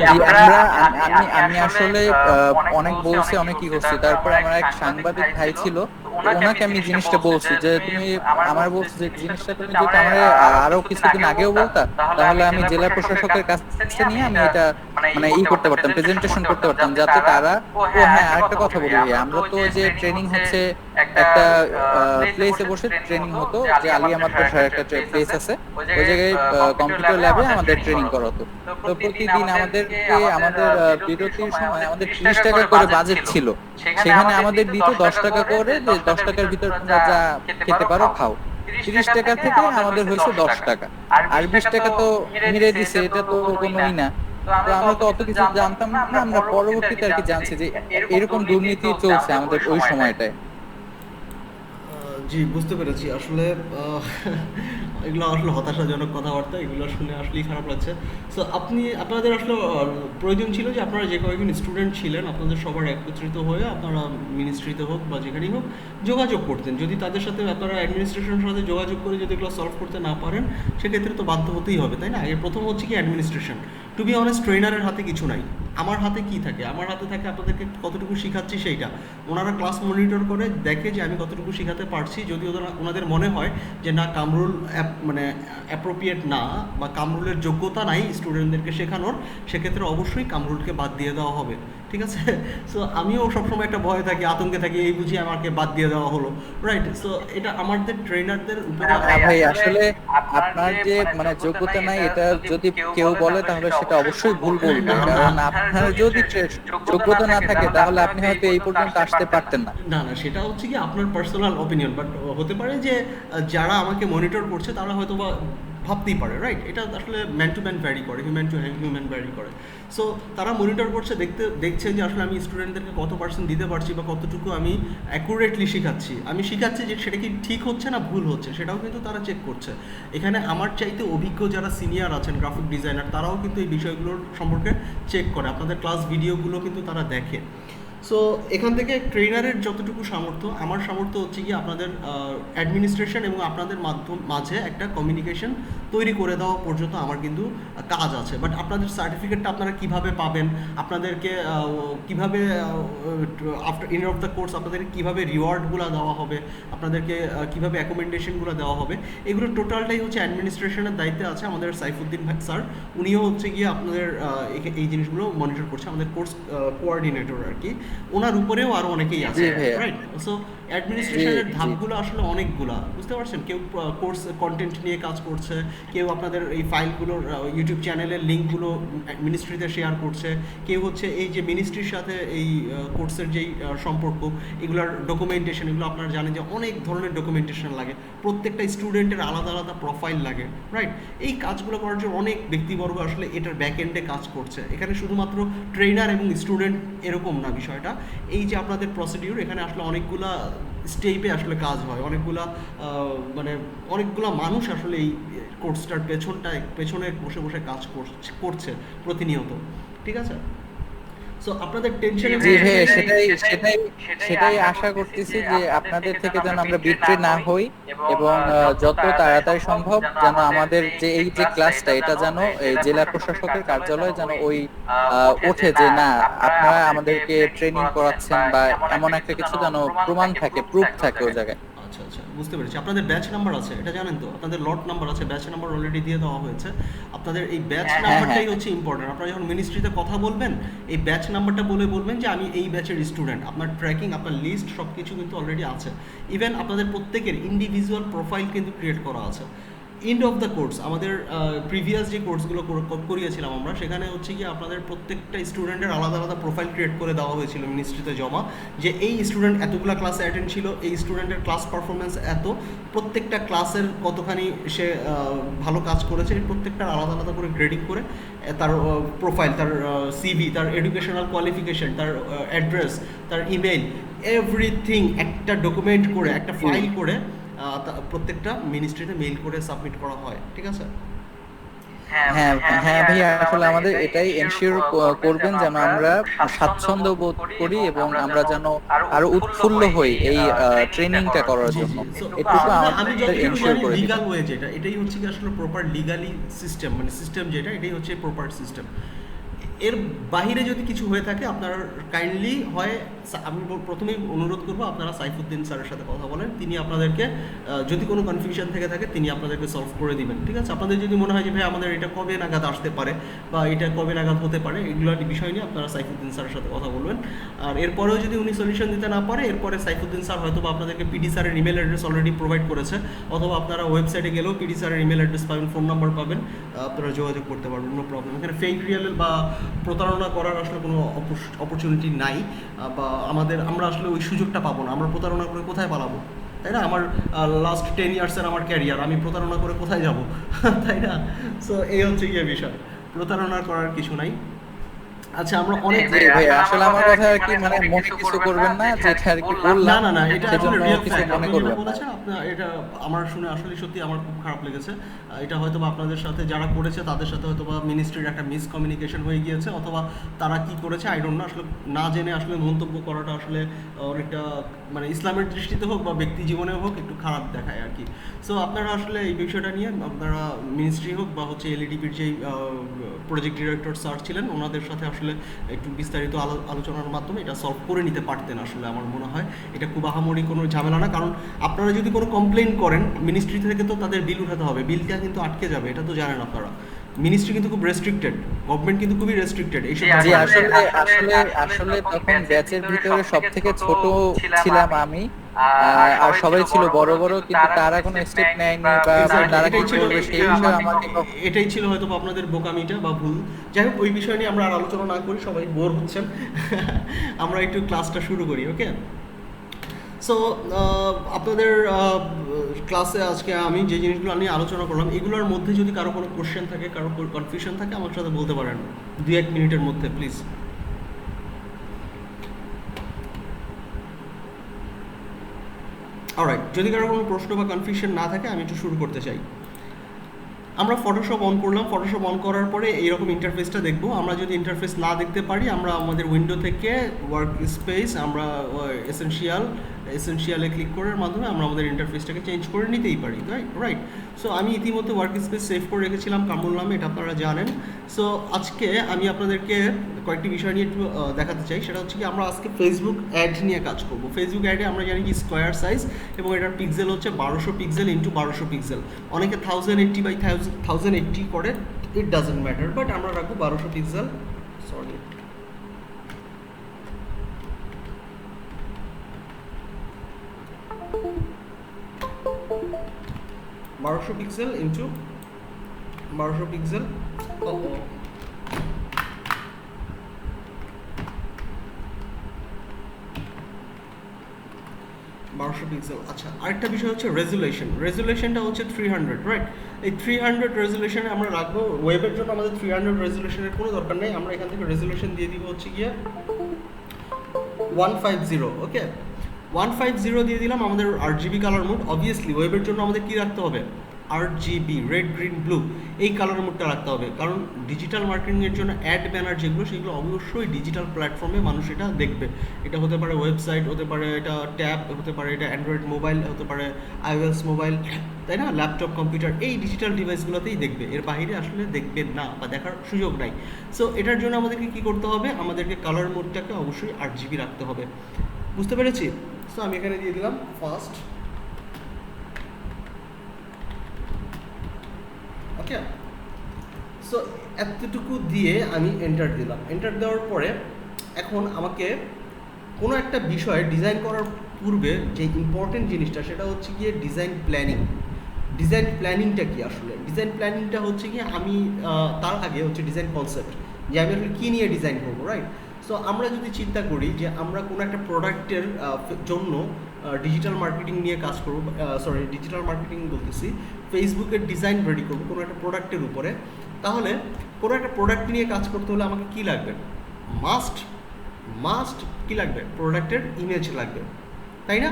আমি আসলে অনেক বলছি, অনেক কি করছি, তারপরে আমার এক সাংবাদিক ভাই ছিল, ওনাকে আমি জিনিসটা বলছি যে তুমি আমার বলছি যে জিনিসটা তুমি যদি আমার আরো কিছুদিন আগেও বলতা তাহলে আমি জেলা প্রশাসকের কাছে নিয়ে আমি এটা মানে করতে পারতাম, প্রেজেন্টেশন করতে পারতাম, যাতে তারা হ্যাঁ আরেকটা কথা বলি ভাই, আমরা তো যে ট্রেনিং হচ্ছে একটা প্লেসে বসে ট্রেনিং হতো, যে আলিয়া মাদ্রাসার একটা প্লেস আছে, ওই জায়গায় কম্পিউটার ল্যাবে আমাদের ট্রেনিং করাতো। তো প্রতিদিন আমাদেরকে আমাদের বিরতির সময় আমাদের 30 টাকা করে বাজেট ছিল, সেখানে আমাদের দিত 10 টাকা করে, যে 10 টাকার ভিতর তোমরা যা খেতে পারো খাও। 30 টাকা থেকে আমাদের হয়েছে 10 টাকা, আর 20 টাকা তো মেরে দিছে, এটা তো কোনোই না। তো আমরা তো অত কিছু জানতাম না, আমরা পরবর্তীতে আর কি জানছি যে এরকম দুর্নীতি চলছে আমাদের ওই সময়টায়। জি, বুঝতে পেরেছি। আসলে এগুলো আসলে হতাশাজনক কথাবার্তা, এগুলো শুনে আসলেই খারাপ লাগছে। সো আপনাদের আসলে প্রয়োজন ছিল যে আপনারা যে কয়েকজন স্টুডেন্ট ছিলেন আপনাদের সবার একত্রিত হয়ে আপনারা মিনিস্ট্রিতে হোক বা যেখানেই হোক যোগাযোগ করতেন। যদি তাদের সাথে আপনারা অ্যাডমিনিস্ট্রেশনের সাথে যোগাযোগ করে যদি এগুলো সলভ করতে না পারেন সেক্ষেত্রে তো বাধ্য হতেই হবে, তাই না? এর প্রথম হচ্ছে কি অ্যাডমিনিস্ট্রেশন। টু বি অনেস্ট, ট্রেনারের হাতে কিছু নাই। আমার হাতে কি থাকে? আমার হাতে থাকে আপনাদেরকে কতটুকু শেখাচ্ছি সেইটা। ওনারা ক্লাস মনিটর করে দেখে যে আমি কতটুকু শেখাতে পারছি। যদি ওনাদের মনে হয় যে না কামরুল মানে অ্যাপ্রোপ্রিয়েট না বা কামরুলের যোগ্যতা নাই স্টুডেন্টদেরকে শেখানোর, সেক্ষেত্রে অবশ্যই কামরুলকে বাদ দিয়ে দেওয়া হবে, ঠিক আছে? সো আমিও সবসময় একটা ভয়ে থাকি, আতঙ্কে থাকি, এই বুঝি আমাকে বাদ দিয়ে দেওয়া হলো, রাইট? সো এটা আমাদের ট্রেনারদের উপরে। ভাই আসলে আপনার যে মানে যোগ্যতা নাই এটা যদি কেউ বলে তাহলে সেটা অবশ্যই ভুল বলবে, কারণ আপনার যদি যোগ্যতা না থাকে তাহলে আপনি হয়তো এই পর্যন্ত আসতে পারতেন না। না না, সেটা হচ্ছে কি আপনার পার্সোনাল অপিনিয়ন, বাট হতে পারে যে যারা আমাকে মনিটর করছে তারা হয়তো বা ভাবতেই পারে, রাইট? এটা আসলে ম্যান টু ম্যান ভ্যারি করে, হিউম্যান টু হিউম্যান ভ্যারি করে। সো তারা মনিটর করছে, দেখছে যে আসলে আমি স্টুডেন্টদেরকে কত পার্সেন্ট দিতে পারছি বা কতটুকু আমি অ্যাকুরেটলি শেখাচ্ছি যে সেটা কি ঠিক হচ্ছে না ভুল হচ্ছে, সেটাও কিন্তু তারা চেক করছে। এখানে আমার চাইতে অভিজ্ঞ যারা সিনিয়র আছেন গ্রাফিক ডিজাইনার, তারাও কিন্তু এই বিষয়গুলোর সম্পর্কে চেক করে, আপনাদের ক্লাস ভিডিওগুলো কিন্তু তারা দেখে। সো এখান থেকে ট্রেনারের যতটুকু সামর্থ্য, আমার সামর্থ্য হচ্ছে কি আপনাদের অ্যাডমিনিস্ট্রেশন এবং আপনাদের মাঝে একটা কমিউনিকেশন তৈরি করে দেওয়া পর্যন্ত আমার কিন্তু কাজ আছে। বাট আপনাদের সার্টিফিকেটটা আপনারা কিভাবে পাবেন, আপনাদেরকে কিভাবে after end of the course আপনাদেরকে কীভাবে রিওয়ার্ডগুলো দেওয়া হবে, আপনাদেরকে কীভাবে অ্যাকোমেন্ডেশনগুলো দেওয়া হবে, এগুলো টোটালটাই হচ্ছে অ্যাডমিনিস্ট্রেশনের দায়িত্বে আছে আমাদের সাইফুদ্দিন ভাই স্যার। উনিও হচ্ছে গিয়ে আপনাদের এই জিনিসগুলো মনিটর করছে, আমাদের কোর্স কোঅর্ডিনেটর আর কি। ওনার উপরেও আরো অনেকেই আছে, রাইট? সো অ্যাডমিনিস্ট্রেশনের ধাপগুলো আসলে অনেকগুলা, বুঝতে পারছেন? কেউ কোর্স কন্টেন্ট নিয়ে কাজ করছে, কেউ আপনাদের এই ফাইলগুলোর ইউটিউব চ্যানেলের লিঙ্কগুলো মিনিস্ট্রিতে শেয়ার করছে, কেউ হচ্ছে এই যে মিনিস্ট্রির সাথে এই কোর্সের যেই সম্পর্ক, এগুলোর ডকুমেন্টেশন, এগুলো আপনারা জানেন যে অনেক ধরনের ডকুমেন্টেশন লাগে, প্রত্যেকটা স্টুডেন্টের আলাদা আলাদা প্রোফাইল লাগে, রাইট? এই কাজগুলো করার জন্য অনেক ব্যক্তিবর্গ আসলে এটার ব্যাক এন্ডে কাজ করছে। এখানে শুধুমাত্র ট্রেনার এবং স্টুডেন্ট এরকম না বিষয়টা, এই যে আপনাদের প্রসিডিউর, এখানে আসলে অনেকগুলা স্টেপে আসলে কাজ হয়, অনেকগুলা মানুষ আসলে এই কোর্সটার পেছনে বসে বসে কাজ করছে প্রতিনিয়ত, ঠিক আছে? সো আপনাদের টেনশন, জি ভাই, সেটাই আশা করতেছি যে আপনাদের থেকে যেন আমরা বিট্রে না হই এবং যত তাড়াতাড়ি সম্ভব যেন আমাদের যে এই যে ক্লাসটা এটা যেন এই জেলা প্রশাসকের কার্যালয়ে যেন ওই ওঠে যে না আপনারা আমাদেরকে ট্রেনিং করাচ্ছেন বা এমন একটা কিছু যেন প্রমাণ থাকে, প্রুফ থাকে ওই জায়গায়। আচ্ছা আচ্ছা, বুঝতে পেরেছি। আপনাদের ব্যাচ নাম্বার আছে, এটা জানেন তো? আপনাদের লট নাম্বার আছে, ব্যাচ নাম্বার অলরেডি দিয়ে দেওয়া হয়েছে। আপনাদের এই ব্যাচ হ্যাঁ নাম্বারটাই হ্যাঁ হচ্ছে ইম্পর্টেন্ট। আপনারা যখন মিনিস্ট্রিতে কথা বলবেন, এই ব্যাচ নাম্বারটা বলে বলবেন যে আমি এই ব্যাচের স্টুডেন্ট। আপনার ট্র্যাকিং, আপনার লিস্ট সব কিছু কিন্তু অলরেডি আছে। ইভেন আপনাদের প্রত্যেকের ইন্ডিভিজুয়াল প্রোফাইল কিন্তু ক্রিয়েট করা আছে। এন্ড অফ দ্য কোর্স, আমাদের প্রিভিয়াস যে কোর্সগুলো করিয়েছিলাম আমরা, সেখানে হচ্ছে কি আপনাদের প্রত্যেকটা স্টুডেন্টের আলাদা আলাদা প্রোফাইল ক্রিয়েট করে দেওয়া হয়েছিল মিনিস্ট্রিতে জমা, যে এই স্টুডেন্ট এতগুলো ক্লাসে অ্যাটেন্ড ছিল, এই স্টুডেন্টের ক্লাস পারফরমেন্স এত, প্রত্যেকটা ক্লাসের কতখানি সে ভালো কাজ করেছে, প্রত্যেকটার আলাদা আলাদা করে গ্রেডিং করে তার প্রোফাইল, তার সিভি, তার এডুকেশনাল কোয়ালিফিকেশন, তার অ্যাড্রেস, তার ইমেল, এভরিথিং একটা ডকুমেন্ট করে, একটা ফাইল করে প্রত্যেকটা মিনিস্ট্রিতে মেইল করে সাবমিট করা হয়। ঠিক আছে? হ্যাঁ হ্যাঁ ভাইয়া, আসলে আমাদের এটাই এনশিওর করবেন যেন আমরা স্বাচ্ছন্দ্য বোধ করি এবং আমরা যেন আরো উৎফুল্ল হই এই ট্রেনিংটা করার জন্য। এটুকু আমি আমাদের যতটুকু এনশিওর জানি করে দিবেন। লিগাল ওয়ে যেটা, এটাই হচ্ছে কি আসলে প্রপার লিগালি সিস্টেম, মানে সিস্টেম যেটা, এটাই হচ্ছে প্রপার সিস্টেম। এর বাহিরে যদি কিছু হয়ে থাকে আপনারা কাইন্ডলি হয়, আমি প্রথমেই অনুরোধ করবো আপনারা সাইফুদ্দিন স্যারের সাথে কথা বলেন। তিনি আপনাদেরকে যদি কোনো কনফিউশন থেকে থাকে তিনি আপনাদেরকে সলভ করে দিবেন। ঠিক আছে? আপনাদের যদি মনে হয় যে ভাই আমাদের এটা কবে নাগাদ আসতে পারে বা এটা কবে নাগাদ হতে পারে, এগুলো বিষয় নিয়ে আপনারা সাইফুদ্দিন স্যারের সাথে কথা বলবেন। আর এরপরেও যদি উনি সলিউশন দিতে না পারে, এরপরে সাইফুদ্দিন স্যার হয়তো বা আপনাদেরকে পিডি স্যারের ইমেল অ্যাড্রেস অলরেডি প্রোভাইড করেছে, অথবা আপনারা ওয়েবসাইটে গেলেও পিডি স্যারের ইমেল অ্যাড্রেস পাবেন, ফোন নাম্বার পাবেন, আপনারা যোগাযোগ করতে পারবেন, নো প্রবলেম। এখানে ফেক রিয়েল বা প্রতারণা করার আসলে কোনো অপরচুনিটি নাই, বা আমরা আসলে ওই সুযোগটা পাবো না। আমরা প্রতারণা করে কোথায় পালাবো, তাই না? আমার লাস্ট 10 ইয়ার্সের আমার ক্যারিয়ার, আমি প্রতারণা করে কোথায় যাব? তাই না? সো এই হচ্ছে গিয়ে বিষয়, প্রতারণা করার কিছু নাই। আচ্ছা, আমরা অনেক ভাই আসলে আমার কথা আর কি, মানে মনে কিছু করবেন না, যেটা আর কি বললাম না এটা আসলে সেজন্য রিয়েল কিছু ফ্যাক্ট। মনে আপনি করবেন যেটা না। বলেছেন, আপনার এটা আমার শুনে আসলে সত্যি আমার খুব খারাপ লেগেছে। এটা হয়তো বা আপনাদের সাথে যারা করেছে তাদের সাথে হয়তো বা মিনিস্ট্রির একটা মিসকমিউনিকেশন হয়ে গিয়েছে, অথবা তারা কি করেছে আই ডোন্ট নো। আসলে না জেনে আসলে মন্তব্য করাটা আসলে অনেকটা, মানে ইসলামের দৃষ্টিতে হোক বা ব্যক্তি জীবনে হোক, একটু খারাপ দেখায় আর কি। সো আপনারা আসলে এই বিষয়টা নিয়ে আপনারা মিনিস্ট্রি হোক বা হচ্ছে এলইডিপির যেই প্রজেক্ট ডিরেক্টর স্যার ছিলেন, ওনাদের সাথে আসলে একটু বিস্তারিত আলোচনার মাধ্যমে এটা সলভ করে নিতে পারতেন। আসলে আমার মনে হয় এটা খুব আহামরি কোনো ঝামেলা না, কারণ আপনারা যদি কোনো কমপ্লেন করেন মিনিস্ট্রি থেকে তো তাদের বিল উঠাতে হবে, বিলটা কিন্তু আটকে যাবে, এটা তো জানেন আপনারা। মিনিস্ট্রি কিন্তু খুব রেস্ট্রিক্টেড, গভর্নমেন্ট কিন্তু খুবই রেস্ট্রিক্টেড এইসব। জি আসলে আসলে আসলে তখন ব্যাচের ভিতরে সব থেকে ছোট ছিলাম আমি, আর সবাই ছিল বড় বড়, কিন্তু তারা কোনো স্টেপ নেয়নি বা তারা কি করবে সেই বিষয়ে আমাকে এটাই ছিল হয়তো আপনাদের বোকামিটা বা ভুল। যাই হোক, ওই বিষয় নিয়ে আমরা আর আলোচনা না করি, সবাই বোর হচ্ছেন। আমরা একটু ক্লাসটা শুরু করি, ওকে? সো আপনাদের ক্লাসে আজকে আমি যে জিনিসগুলো নিয়ে আলোচনা করলাম, এগুলোর মধ্যে যদি কারো কোনো কোশ্চেন থাকে, কারো কনফিউশন থাকে, আমার সাথে বলতে পারেন 2-1 মিনিটের মধ্যে, প্লিজ। অলরাইট, যদি কারো কোনো প্রশ্ন বা কনফিউশন না থাকে আমি একটু শুরু করতে চাই। আমরা ফটোশপ অন করলাম, ফটোশপ অন করার পরে এইরকম ইন্টারফেসটা দেখবো। আমরা যদি ইন্টারফেস না দেখতে পারি, আমরা আমাদের উইন্ডো থেকে ওয়ার্ক স্পেস, আমরা এসেনশিয়ালে ক্লিক করার মাধ্যমে আমরা আমাদের ইন্টারফেসটাকে চেঞ্জ করে নিতেই পারি, রাইট? সো আমি ইতিমধ্যে ওয়ার্ক স্পেস সেভ করে রেখেছিলাম কামরুল নামে, এটা আপনারা জানেন। সো আজকে আমি আপনাদেরকে কয়েকটি বিষয় নিয়ে একটু দেখাতে চাই। সেটা হচ্ছে কি, আমরা আজকে ফেসবুক অ্যাড নিয়ে কাজ করব। ফেসবুক অ্যাডে আমরা জানি কি স্কোয়ার সাইজ, এবং এটার পিক্সেল হচ্ছে 1200 পিক্সেল ইন্টু 1200 পিক্সেল। অনেকে 1080x1080 করে, ইট ডাজেন্ট ম্যাটার, বাট আমরা রাখবো 1200 pixel. Sorry, 1200 pixel into 1200 pixel. 1200 pixel. আচ্ছা, আরেকটা বিষয় হচ্ছে রেজুলেশনটা হচ্ছে 300, রাইট? এই 300 রেজুলেশনে আমরা রাখবো। ওয়েবের জন্য আমাদের 300 রেজুলেশনের কোনো দরকার নেই, আমরা এখান থেকে রেজুলেশন দিয়ে দিব হচ্ছে গিয়ে 150, ওকে? 150 দিয়ে দিলাম। আমাদের RGB কালার মোড, অবভিয়াসলি ওয়েবের জন্য আমাদের কি রাখতে হবে? RGB, রেড গ্রিন ব্লু, এই কালার মোডটা রাখতে হবে, কারণ ডিজিটাল মার্কেটিংয়ের জন্য অ্যাড ব্যানার যেগুলো, সেগুলো অবশ্যই ডিজিটাল প্ল্যাটফর্মে মানুষ এটা দেখবে। এটা হতে পারে ওয়েবসাইট, হতে পারে এটা ট্যাব, হতে পারে এটা অ্যান্ড্রয়েড মোবাইল, হতে পারে iOS মোবাইল, তাই না? ল্যাপটপ, কম্পিউটার, এই ডিজিটাল ডিভাইসগুলোতেই দেখবে, এর বাইরে আসলে দেখবে না বা দেখার সুযোগ নাই। সো এটার জন্য আমাদেরকে কী করতে হবে? আমাদেরকে কালার মোডটাকে অবশ্যই RGB রাখতে হবে। বুঝতে পেরেছি? সো আমি এখানে দিয়ে দিলাম ফার্স্ট ওকে। সো এতটুকু দিয়ে আমি এন্টার দিলাম। এন্টার দেওয়ার পরে এখন আমাকে কোনো একটা বিষয় ডিজাইন করার পূর্বে যে ইম্পর্টেন্ট জিনিসটা সেটা হচ্ছে গিয়ে ডিজাইন প্ল্যানিং। ডিজাইন প্ল্যানিংটা কি আসলে? ডিজাইন প্ল্যানিংটা হচ্ছে গিয়ে আমি তার আগে হচ্ছে ডিজাইন কনসেপ্ট, যে আমি আসলে কী নিয়ে ডিজাইন করবো, রাইট? সো আমরা যদি চিন্তা করি যে আমরা কোনো একটা প্রোডাক্টের জন্য ডিজিটাল মার্কেটিং নিয়ে কাজ করবো, ডিজিটাল মার্কেটিং বলতেছি, ফেসবুকের ডিজাইন রেডি করবো কোনো একটা প্রোডাক্টের উপরে, তাহলে কোনো একটা প্রোডাক্ট নিয়ে কাজ করতে হলে আমাকে কী লাগবে? মাস্ট কী লাগবে? প্রোডাক্টের ইমেজ লাগবে, তাই না?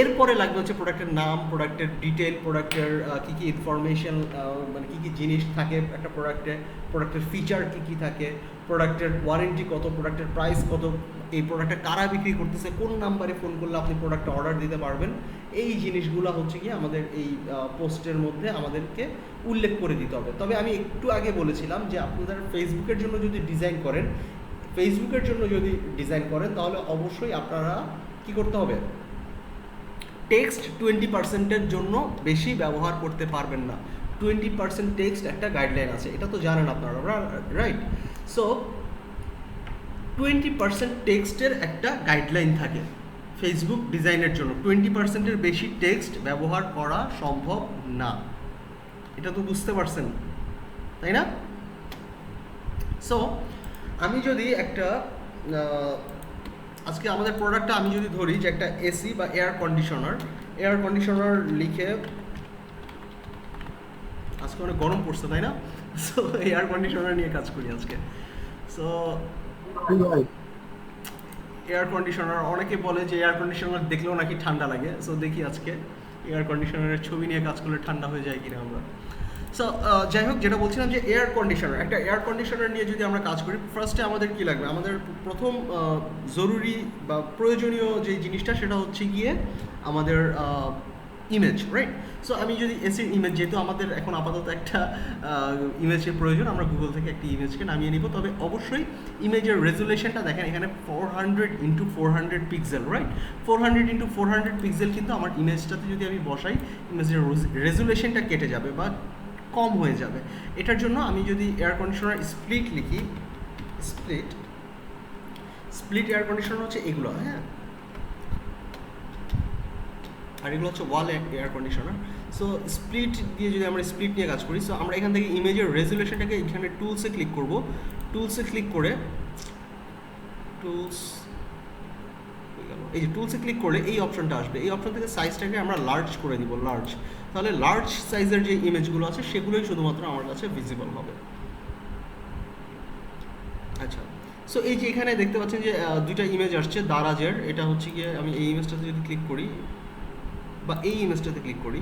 এরপরে লাগবে হচ্ছে প্রোডাক্টের নাম, প্রোডাক্টের ডিটেল, প্রোডাক্টের কী কী ইনফরমেশন, মানে কী কী জিনিস থাকে একটা প্রোডাক্টে, প্রোডাক্টের ফিচার কী কী থাকে, প্রোডাক্টের ওয়ারেন্টি কত, প্রোডাক্টের প্রাইস কত, এই প্রোডাক্টটা কারা বিক্রি করতেছে, কোন নাম্বারে ফোন করলে আপনি প্রোডাক্টটা অর্ডার দিতে পারবেন, এই জিনিসগুলো হচ্ছে কি আমাদের এই পোস্টের মধ্যে আমাদেরকে উল্লেখ করে দিতে হবে। তবে আমি একটু আগে বলেছিলাম যে আপনাদের ফেসবুকের জন্য যদি ডিজাইন করেন, তাহলে অবশ্যই আপনারা কি করতে হবে? টেক্সট 20%-এর জন্য বেশি ব্যবহার করতে পারবেন না। 20% টেক্সট একটা গাইডলাইন আছে, এটা তো জানেন আপনারা, রাইট? সো 20% টেক্সটের একটা গাইডলাইন থাকে ফেসবুক ডিজাইনের জন্য। 20%-এর বেশি টেক্সট ব্যবহার করা সম্ভব না, এটা তো বুঝতে পারছেন, তাই না? সো আমি যদি একটা আজকে আমাদের প্রোডাক্টটা আমি যদি ধরি যে একটা এসি বা এয়ার কন্ডিশনার লিখে, আজকে অনেক গরম পড়ছে তাই না? সো এয়ার কন্ডিশনার নিয়ে কাজ করি আজকে। সো এয়ার কন্ডিশনার, অনেকে বলে যে এয়ার কন্ডিশনার দেখলেও নাকি ঠান্ডা লাগে। সো দেখি আজকে এয়ার কন্ডিশনারের ছবি নিয়ে কাজ করলে ঠান্ডা হয়ে যায় কিনা আমরা। সো যাই হোক, যেটা বলছিলাম যে একটা এয়ার কন্ডিশনার নিয়ে যদি আমরা কাজ করি, ফার্স্টে আমাদের কি লাগবে? আমাদের প্রথম জরুরি বা প্রয়োজনীয় যে জিনিসটা সেটা হচ্ছে গিয়ে আমাদের ইমেজ, রাইট? সো আমি যদি এসির ইমেজ, যেহেতু আমাদের এখন আপাতত একটা ইমেজের প্রয়োজন, আমরা গুগল থেকে একটি ইমেজকে নামিয়ে নিব। তবে অবশ্যই ইমেজের রেজুলেশনটা দেখেন, এখানে 400x400 pixel, right? 400x400 pixel কিন্তু আমার ইমেজটাতে যদি আমি বসাই, ইমেজের রেজুলেশনটা কেটে যাবে বা কম হয়ে যাবে। এটার জন্য আমি যদি এয়ার কন্ডিশনার স্প্লিট লিখি, স্প্লিট এয়ার কন্ডিশনার হচ্ছে এগুলো, হ্যাঁ, আর এগুলো হচ্ছে ওয়াল এয়ার কন্ডিশনার। সো স্প্লিট দিয়ে যদি আমরা স্প্লিট নিয়ে কাজ করি, সো আমরা এখান থেকে ইমেজের রেজুলেশনটাকে এখানে টুলসে ক্লিক করব। টুলসে ক্লিক করে এই যে টুলসে ক্লিক করলে এই অপশনটা আসবে। এই অপশন থেকে সাইজটাকে আমরা লার্জ করে দিব, লার্জ। তাহলে লার্জ সাইজের যে ইমেজগুলো আছে সেগুলোই শুধুমাত্র আমার কাছে ভিজিবল হবে। আচ্ছা, সো এই যে এখানে দেখতে পাচ্ছেন যে দুইটা ইমেজ আসছে দারাজের। এটা হচ্ছে গিয়ে আমি এই ইমেজটাতে যদি ক্লিক করি বা এই ইমেজটাতে ক্লিক করি,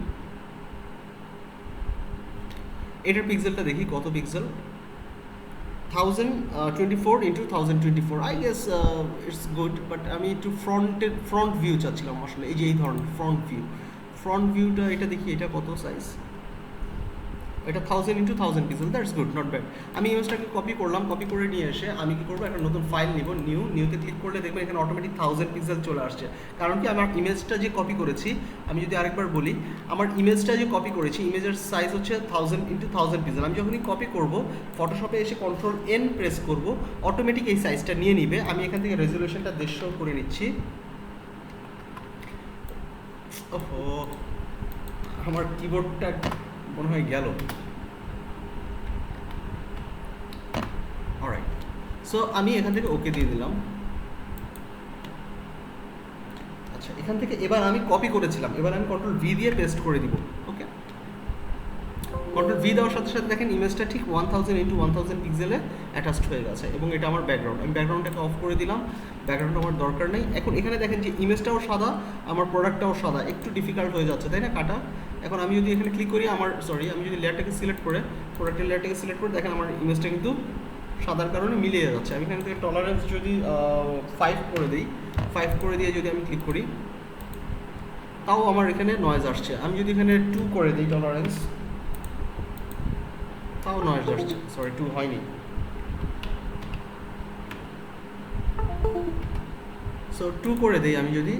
এটার পিক্সেলটা দেখি কত pixel, 1024x1024। I guess it's good, but আমি একটু ফ্রন্ট ভিউ চাচ্ছিলাম আসলে, এই যে এই ধরনের ফ্রন্ট ভিউটা এটা দেখি, এটা কত সাইজ, এটা 1000x1000 pixel, that's good, not bad. আমি ইমেজটাকে কপি করলাম, কপি করে নিয়ে এসে আমি কি করবো, একটা নতুন ফাইল নিব, নিউতে ক্লিক করলে দেখবেন এখানে অটোমেটিক 1000 পিক্সেল চলে আসছে। কারণ কি, আমার ইমেজটা যে কপি করেছি, আমি যদি আরেকবার বলি, আমার ইমেজটা যে কপি করেছি, ইমেজের সাইজ হচ্ছে 1000x1000 পিক্সেল। আমি যখনই কপি করব, ফটোশপে এসে Ctrl+N প্রেস করব, অটোমেটিক এই সাইজটা নিয়ে নিবে। আমি এখান থেকে রেজুলেশনটা 150 করে নিচ্ছি। ওহো, আমার কিবোর্ডটা মনে হয় গেল। অলরাইট, সো আমি এখান থেকে ওকে দিয়ে দিলাম। আচ্ছা, এখান থেকে এবার আমি কপি করেছিলাম, এবার আমি Ctrl+V দিয়ে পেস্ট করে দিব। ওকে, Ctrl+V দেওয়ার সাথে সাথে দেখেন ইমেজটা ঠিক 1000x1000 পিক্সেলে অ্যাটাচড হয়ে গেছে, এবং এটা আমার ব্যাকগ্রাউন্ড। আমি ব্যাকগ্রাউন্ডটাকে অফ করে দিলাম, ব্যাকগ্রাউন্ড আমার দরকার নেই। এখন এখানে দেখেন যে ইমেজটাও সাদা, আমার প্রোডাক্টটাও সাদা, একটু ডিফিকাল্ট হয়ে যাচ্ছে তাই না কাটা। এখন আমি যদি এখানে ক্লিক করি, আমি যদি লেয়ারটাকে সিলেক্ট করে, প্রোডাক্টের লেয়ারটাকে সিলেক্ট করে, দেখেন আমার ইমেজটা কিন্তু সাদার কারণে মিলিয়ে যাচ্ছে। আমি এখান থেকে টলারেন্স যদি 5 করে দিই, 5 করে দিয়ে যদি আমি ক্লিক করি, তাও আমার এখানে নয়েজ আসছে। আমি যদি এখানে 2 করে দিই টলারেন্স, তাও নয়েজ আসছে। 2 হয়নি। সো 2 করে দিই আমি যদি,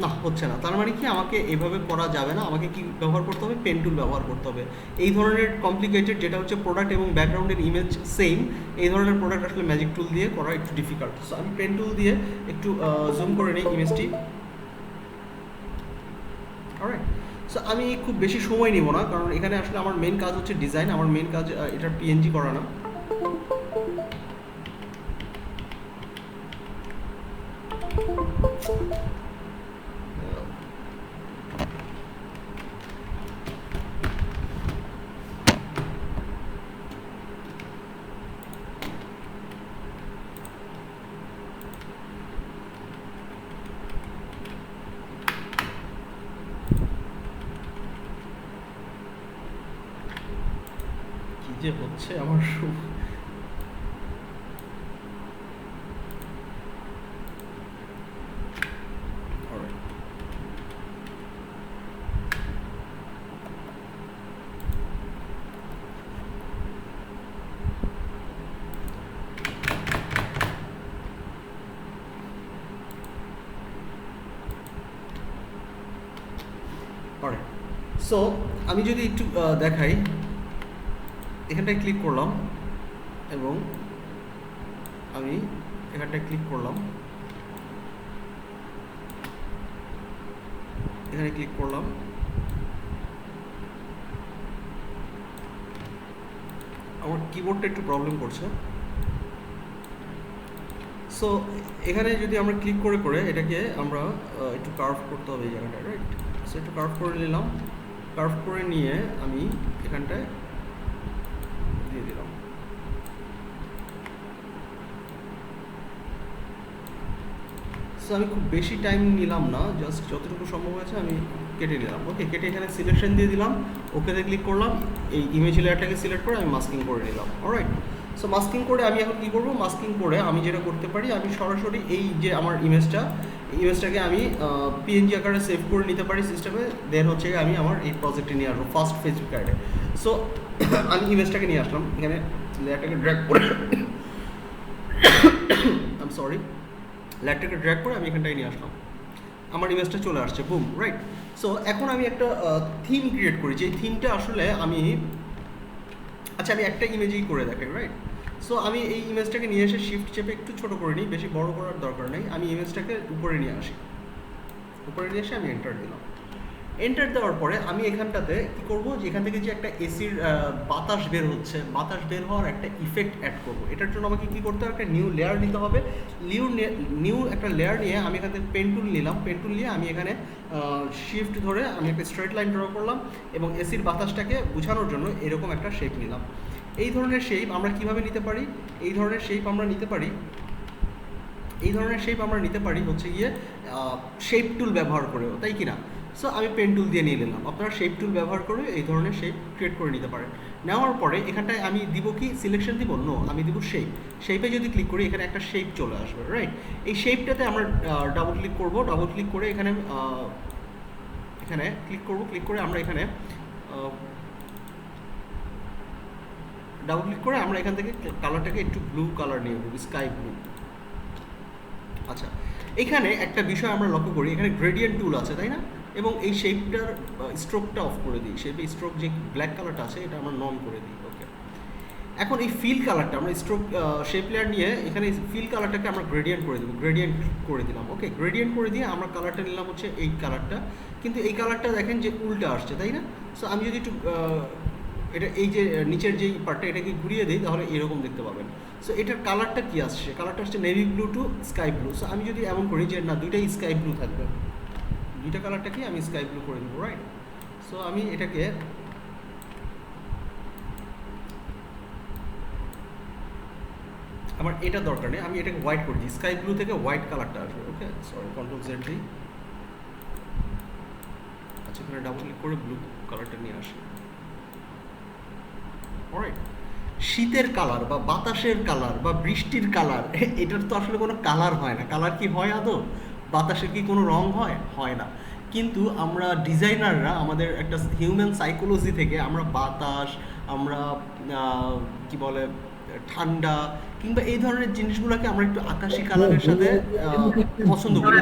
না, হচ্ছে না। তার মানে কি আমাকে এভাবে করা যাবে না, আমাকে কি ব্যবহার করতে হবে, পেন টুল ব্যবহার করতে হবে। এই ধরনের কমপ্লিকেটেড যেটা হচ্ছে প্রোডাক্ট এবং ব্যাকগ্রাউন্ডের ইমেজ সেম, এই ধরনের প্রোডাক্ট আসলে ম্যাজিক টুল দিয়ে করা একটু ডিফিকাল্ট। সো আমি পেন টুল দিয়ে একটু জুম করে নিই ইমেজটি। অলরাইট, সো আমি খুব বেশি সময় নিব না, কারণ এখানে আসলে আমার মেন কাজ হচ্ছে ডিজাইন, আমার মেন কাজ এটার পিএনজি করা না। কি যে হচ্ছে আমার Alright. Alright. সো আমি যদি একটু দেখাই, এখানটায় ক্লিক করলাম এবং আমি এখানটায় ক্লিক করলাম, এখানে ক্লিক করলাম, আমার কিবোর্ডটা একটু প্রবলেম করছে। সো এখানে যদি আমরা ক্লিক করে করে এটাকে আমরা একটু কার্ভ করতে হবে এই জায়গাটায়, রাইট? সো একটু কার্ভ করে নিলাম, কার্ভ করে নিয়ে আমি এখানটায় দিয়ে দিলাম। সো আমি খুব বেশি টাইম নিলাম না, জাস্ট যতটুকু সম্ভব হয়েছে আমি কেটে নিলাম। ওকে, কেটে এখানে সিলেকশন দিয়ে দিলাম, ওকেতে ক্লিক করলাম, এই ইমেজ লেয়ারটাকে সিলেক্ট করে আমি মাস্কিং করে নিলাম। অলরাইট, সো মাস্কিং করে আমি এখন কী করবো, মাস্কিং করে আমি যেটা করতে পারি, আমি সরাসরি এই যে আমার ইমেজটাকে আমি পিএনজি আকারে সেভ করে নিতে পারি সিস্টেমে, দেন হচ্ছে আমি আমার এই প্রজেক্টে নিয়ে আসবো ফার্স্ট ফেসবুক অ্যাডে। সো আমি ইমেজটাকে নিয়ে আসলাম, এখানে লেয়ারটাকে ড্র্যাগ করে আই এম সরি, লেয়ারটাকে ড্র্যাগ করে আমি এখানটায় নিয়ে আসলাম, আমার ইমেজটা চলে আসছে, বুম, রাইট? সো এখন আমি একটা থিম ক্রিয়েট করি, যে থিমটা আসলে আমি আমি একটা ইমেজেই করে দেখাই, রাইট? সো আমি এই ইমেজটাকে নিয়ে এসে শিফট চেপে একটু ছোটো করে নিই, বেশি বড় করার দরকার নেই। আমি ইমেজটাকে উপরে নিয়ে আসি, উপরে নিয়ে এসে আমি এন্টার দিলাম। এন্টার দেওয়ার পরে আমি এখানটাতে কী করবো, যে এখান থেকে যে একটা এসির বাতাস বের হচ্ছে, বাতাস বের হওয়ার একটা ইফেক্ট অ্যাড করবো। এটার জন্য আমাকে কী করতে হবে, একটা নিউ লেয়ার নিতে হবে। নিউ একটা লেয়ার নিয়ে আমি এখান থেকে পেন টুল নিলাম, পেন টুল নিয়ে আমি এখানে শিফট ধরে আমি একটা স্ট্রেট লাইন ড্র করলাম এবং এসির বাতাসটাকে বোঝানোর জন্য এরকম একটা শেপ নিলাম। এই ধরনের শেপ আমরা কীভাবে নিতে পারি, এই ধরনের শেপ আমরা নিতে পারি হচ্ছে গিয়ে শেপ টুল ব্যবহার করেও, তাই কি না? সো আমি পেন টুল দিয়ে নিয়ে নিলাম, আপনারা শেপ টুল ব্যবহার করে এই ধরনের শেপ ক্রিয়েট করে নিতে পারেন। নেওয়ার পরে এখানটায় আমি দিব কি, সিলেকশন দিব? নো, আমি দিব শেপে যদি ক্লিক করি এখানে একটা শেপ চলে আসবে, রাইট? এই শেপটাতে আমরা ডাবল ক্লিক করব, ডাবল ক্লিক করে এখানে ক্লিক করব, ক্লিক করে আমরা এখানে ডাবল ক্লিক করে আমরা এখান থেকে কালারটাকে একটু ব্লু কালার নিয়ে নেব, স্কাই ব্লু। আচ্ছা, এখানে একটা বিষয় আমরা লক্ষ্য করি, এখানে গ্রেডিয়েন্ট টুল আছে, তাই না? এবং এই শেপটার স্ট্রোকটা অফ করে দিই, শেপে স্ট্রোক যে ব্ল্যাক কালারটা আছে এটা আমরা নন করে দিই। ওকে, এখন এই ফিল কালারটা আমরা স্ট্রোক শেপ লেয়ার নিয়ে এখানে ফিল কালারটাকে আমরা গ্রেডিয়েন্ট করে দেবো, গ্রেডিয়েন্ট করে দিলাম। ওকে, গ্রেডিয়েন্ট করে দিয়ে আমরা কালারটা নিলাম হচ্ছে এই কালারটা, কিন্তু এই কালারটা দেখেন যে উল্টা আসছে, তাই না? সো আমি যদি একটু এটা এই যে নিচের যেই পার্টটা এটাকে ঘুরিয়ে দিই তাহলে এরকম দেখতে পাবেন। সো এটার কালারটা কি আসছে, কালারটা আসছে navy blue to sky blue. So আমি যদি এমন করি যে না, দুইটাই স্কাই ব্লু থাকবে, দুইটা কালারটাকে আমি স্কাই ব্লু করে দেবো, রাইট? সো আমি এটাকে আমার এটা দরকার নেই, আমি এটাকে হোয়াইট করে দিই, স্কাই ব্লু থেকে হোয়াইট কালারটা আসবে। ওকে, সরি, কন্ট্রোল জেড দিই। আচ্ছা, এখানে ডাবল ক্লিক করে ব্লু কালারটা নিয়ে আসি। অলরাইট, শীতের কালার বা বাতাসের কালার বা বৃষ্টির কালার, এটার তো আসলে কোনো কালার হয় না। কালার কি হয় আদৌ? বাতাসের কি কোনো রং হয়? হয় না। কিন্তু আমরা ডিজাইনাররা আমাদের একটা হিউম্যান সাইকোলজি থেকে আমরা বাতাস, আমরা কি বলে ঠান্ডা কিংবা এই ধরনের জিনিসগুলোকে আমরা একটু আকাশি কালারের সাথে পছন্দ করি।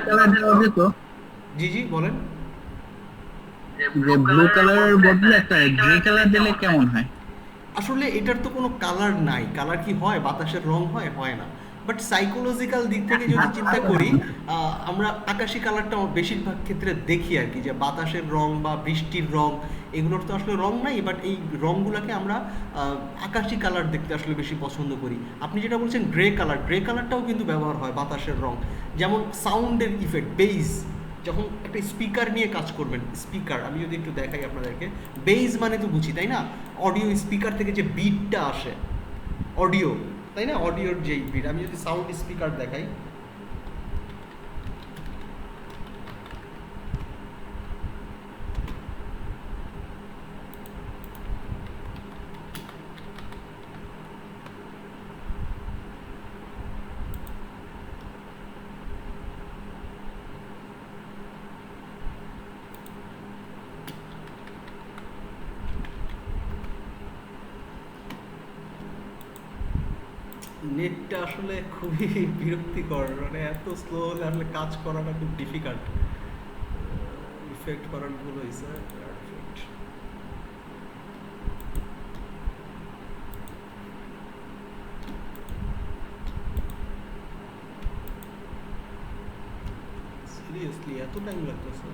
জি জি বলেন। যে ব্লু কালারের বদলে একটা গ্রে কালার দিলে কেমন হয়? আসলে এটার তো কোনো কালার নাই, কালার কি হয়, বাতাসের রং হয়, হয় না। বাট সাইকোলজিক্যাল দিক থেকে যদি চিন্তা করি, আমরা আকাশি কালারটা বেশিরভাগ ক্ষেত্রে দেখি আর কি, যে বাতাসের রং বা বৃষ্টির রং, এগুলোর তো আসলে রং নাই, বাট এই রংগুলোকে আমরা আকাশি কালার দেখতে আসলে বেশি পছন্দ করি। আপনি যেটা বলছেন গ্রে কালার, গ্রে কালারটাও কিন্তু ব্যবহার হয় বাতাসের রং। যেমন সাউন্ডের ইফেক্ট, বেইজ, যখন একটা স্পিকার নিয়ে কাজ করবেন, স্পিকার আমি যদি একটু দেখাই আপনাদেরকে, বেইজ মানে তো বুঝি তাই না, অডিও স্পিকার থেকে যে বিটটা আসে, অডিও, তাই না, অডিওর যেই বিট, আমি যদি সাউন্ড স্পিকার দেখাই, নেটটা আসলে খুবই বিরক্তিকর, মানে এত স্লো হলে আসলে কাজ করাটা খুব ডিফিকাল্ট। ইফেক্ট করার ভুল হয়েছে, ইফেক্ট সিরিয়াসলি এত টাইম লাগতেছে।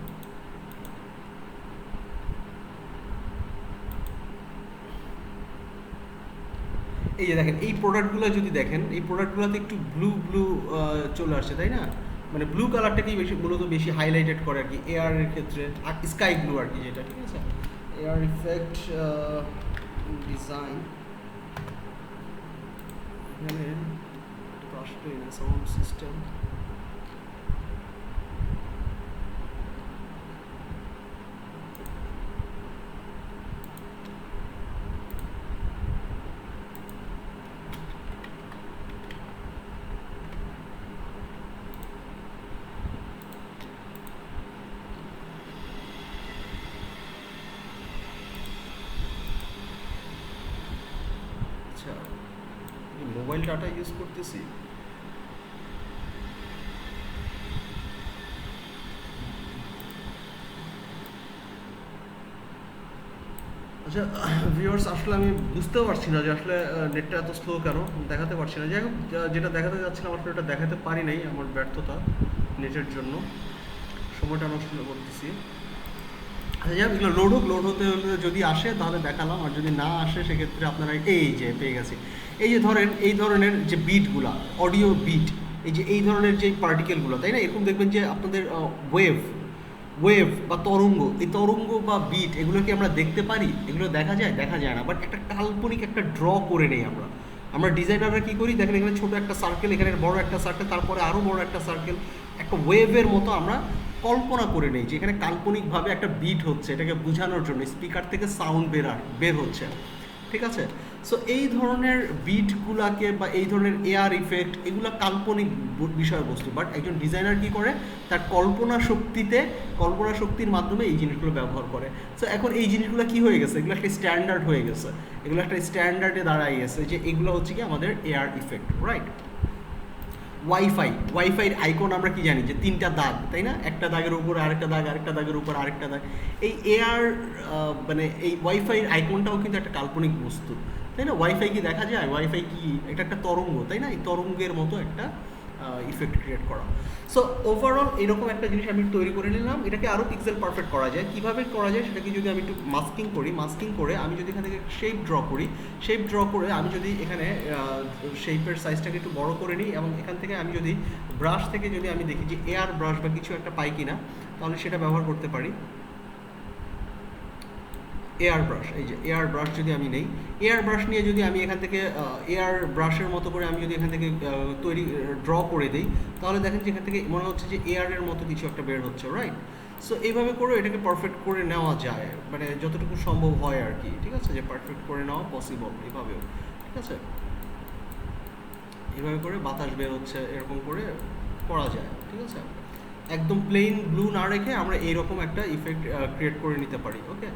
এই যে দেখেন, এই প্রোডাক্টগুলো যদি দেখেন, এই প্রোডাক্টগুলোতে একটু ব্লু ব্লু চলে আসছে তাই না, মানে ব্লু কালারটাকেই বেশি মূলত বেশি হাইলাইটেড করে আর কি এয়ারের ক্ষেত্রে, আর স্কাই ব্লু আর কি যেটা, ঠিক আছে। এয়ার ইফেক্ট ডিজাইন, এখানে সাউন্ড সিস্টেম, আচ্ছা মোবাইল ডাটা ইউজ করতেছি। আচ্ছা ভিউয়ার্স, আসলে আমি বুঝতেও পারছি না যে আসলে নেটটা এত স্লো কেন, দেখাতে পারছি না। যাই হোক, যেটা দেখাতে যাচ্ছিলাম আসলে ওটা দেখাতে পারি নাই, আমার ব্যর্থতা নেটের জন্য, সময়টা নষ্ট করতেছি। আচ্ছা যাই হোক, এগুলো লোড হতে হলে যদি আসে তাহলে দেখালাম, আর যদি না আসে সেক্ষেত্রে আপনারা এই যে পেয়ে গেছি। এই যে ধরেন এই ধরনের যে বিটগুলা, অডিও বিট, এই ধরনের যে পার্টিকেলগুলো তাই না, এরকম দেখবেন যে আপনাদের ওয়েভ বা তরঙ্গ, এই তরঙ্গ বা বিট, এগুলো কি আমরা দেখতে পারি? এগুলো দেখা যায়? দেখা যায় না, বাট একটা কাল্পনিক একটা ড্র করে নেই আমরা। আমরা ডিজাইনাররা কী করি দেখেন, এখানে ছোটো একটা সার্কেল, এখানে বড় একটা সার্কেল, তারপরে আরও বড় একটা সার্কেল, একটা ওয়েভের মতো আমরা কল্পনা করে নেই যে এখানে কাল্পনিকভাবে একটা বিট হচ্ছে, এটাকে বোঝানোর জন্য স্পিকার থেকে সাউন্ড বের হচ্ছে, ঠিক আছে। সো এই ধরনের বিটগুলাকে বা এই ধরনের এয়ার ইফেক্ট, এগুলো কাল্পনিক বিষয়বস্তু, বাট একজন ডিজাইনার কি করে, তার কল্পনা শক্তির মাধ্যমে এই জিনিসগুলো ব্যবহার করে। সো এখন এই জিনিসগুলো কি হয়ে গেছে, এগুলো একটা স্ট্যান্ডার্ড হয়ে গেছে, এগুলো একটা স্ট্যান্ডার্ডে দাঁড়াই গেছে যে এগুলো হচ্ছে কি আমাদের এয়ার ইফেক্ট, রাইট। ওয়াইফাইয়ের আইকন আমরা কি জানি যে 3টা দাগ তাই না, একটা দাগের উপরে আরেকটা দাগ, আরেকটা দাগের উপর আরেকটা দাগ। এই এয়ার মানে এই ওয়াইফাইয়ের আইকনটাও কিন্তু একটা কাল্পনিক বস্তু তাই না। ওয়াইফাই কি দেখা যায়? ওয়াইফাই কি, এটা একটা তরঙ্গ তাই না, এই তরঙ্গের মতো একটা ইফেক্ট ক্রিয়েট করা। সো ওভারঅল এরকম একটা জিনিস আমি তৈরি করে নিলাম। এটাকে আরও পিক্সেল পারফেক্ট করা যায়, কীভাবে করা যায় সেটাকে যদি আমি একটু মাস্কিং করে আমি যদি এখান থেকে শেপ ড্র করে আমি যদি এখানে শেপের সাইজটাকে একটু বড় করে নিই, এবং এখান থেকে আমি যদি ব্রাশ থেকে যদি আমি দেখি যে এয়ার ব্রাশ বা কিছু একটা পাই কিনা, তাহলে সেটা ব্যবহার করতে পারি। এয়ার ব্রাশ, এই যে এয়ার ব্রাশ যদি আমি নেই, এয়ার ব্রাশ নিয়ে যদি আমি এখান থেকে এয়ার ব্রাশের মতো করে আমি যদি এখান থেকে ড্র করে দিই, তাহলে দেখেন যে এখান থেকে মনে হচ্ছে যে এয়ারের মতো কিছু একটা বের হচ্ছে, রাইট। সো এইভাবে করে এটাকে পারফেক্ট করে নেওয়া যায়, মানে যতটুকু সম্ভব হয় আর কি, ঠিক আছে, যে পারফেক্ট করে নেওয়া পসিবল এভাবেও, ঠিক আছে। এভাবে করে বাতাস বের হচ্ছে এরকম করে করা যায়, ঠিক আছে। একদম প্লেন ব্লু না রেখে আমরা এইরকম একটা ইফেক্ট ক্রিয়েট করে নিতে পারি। ওকে,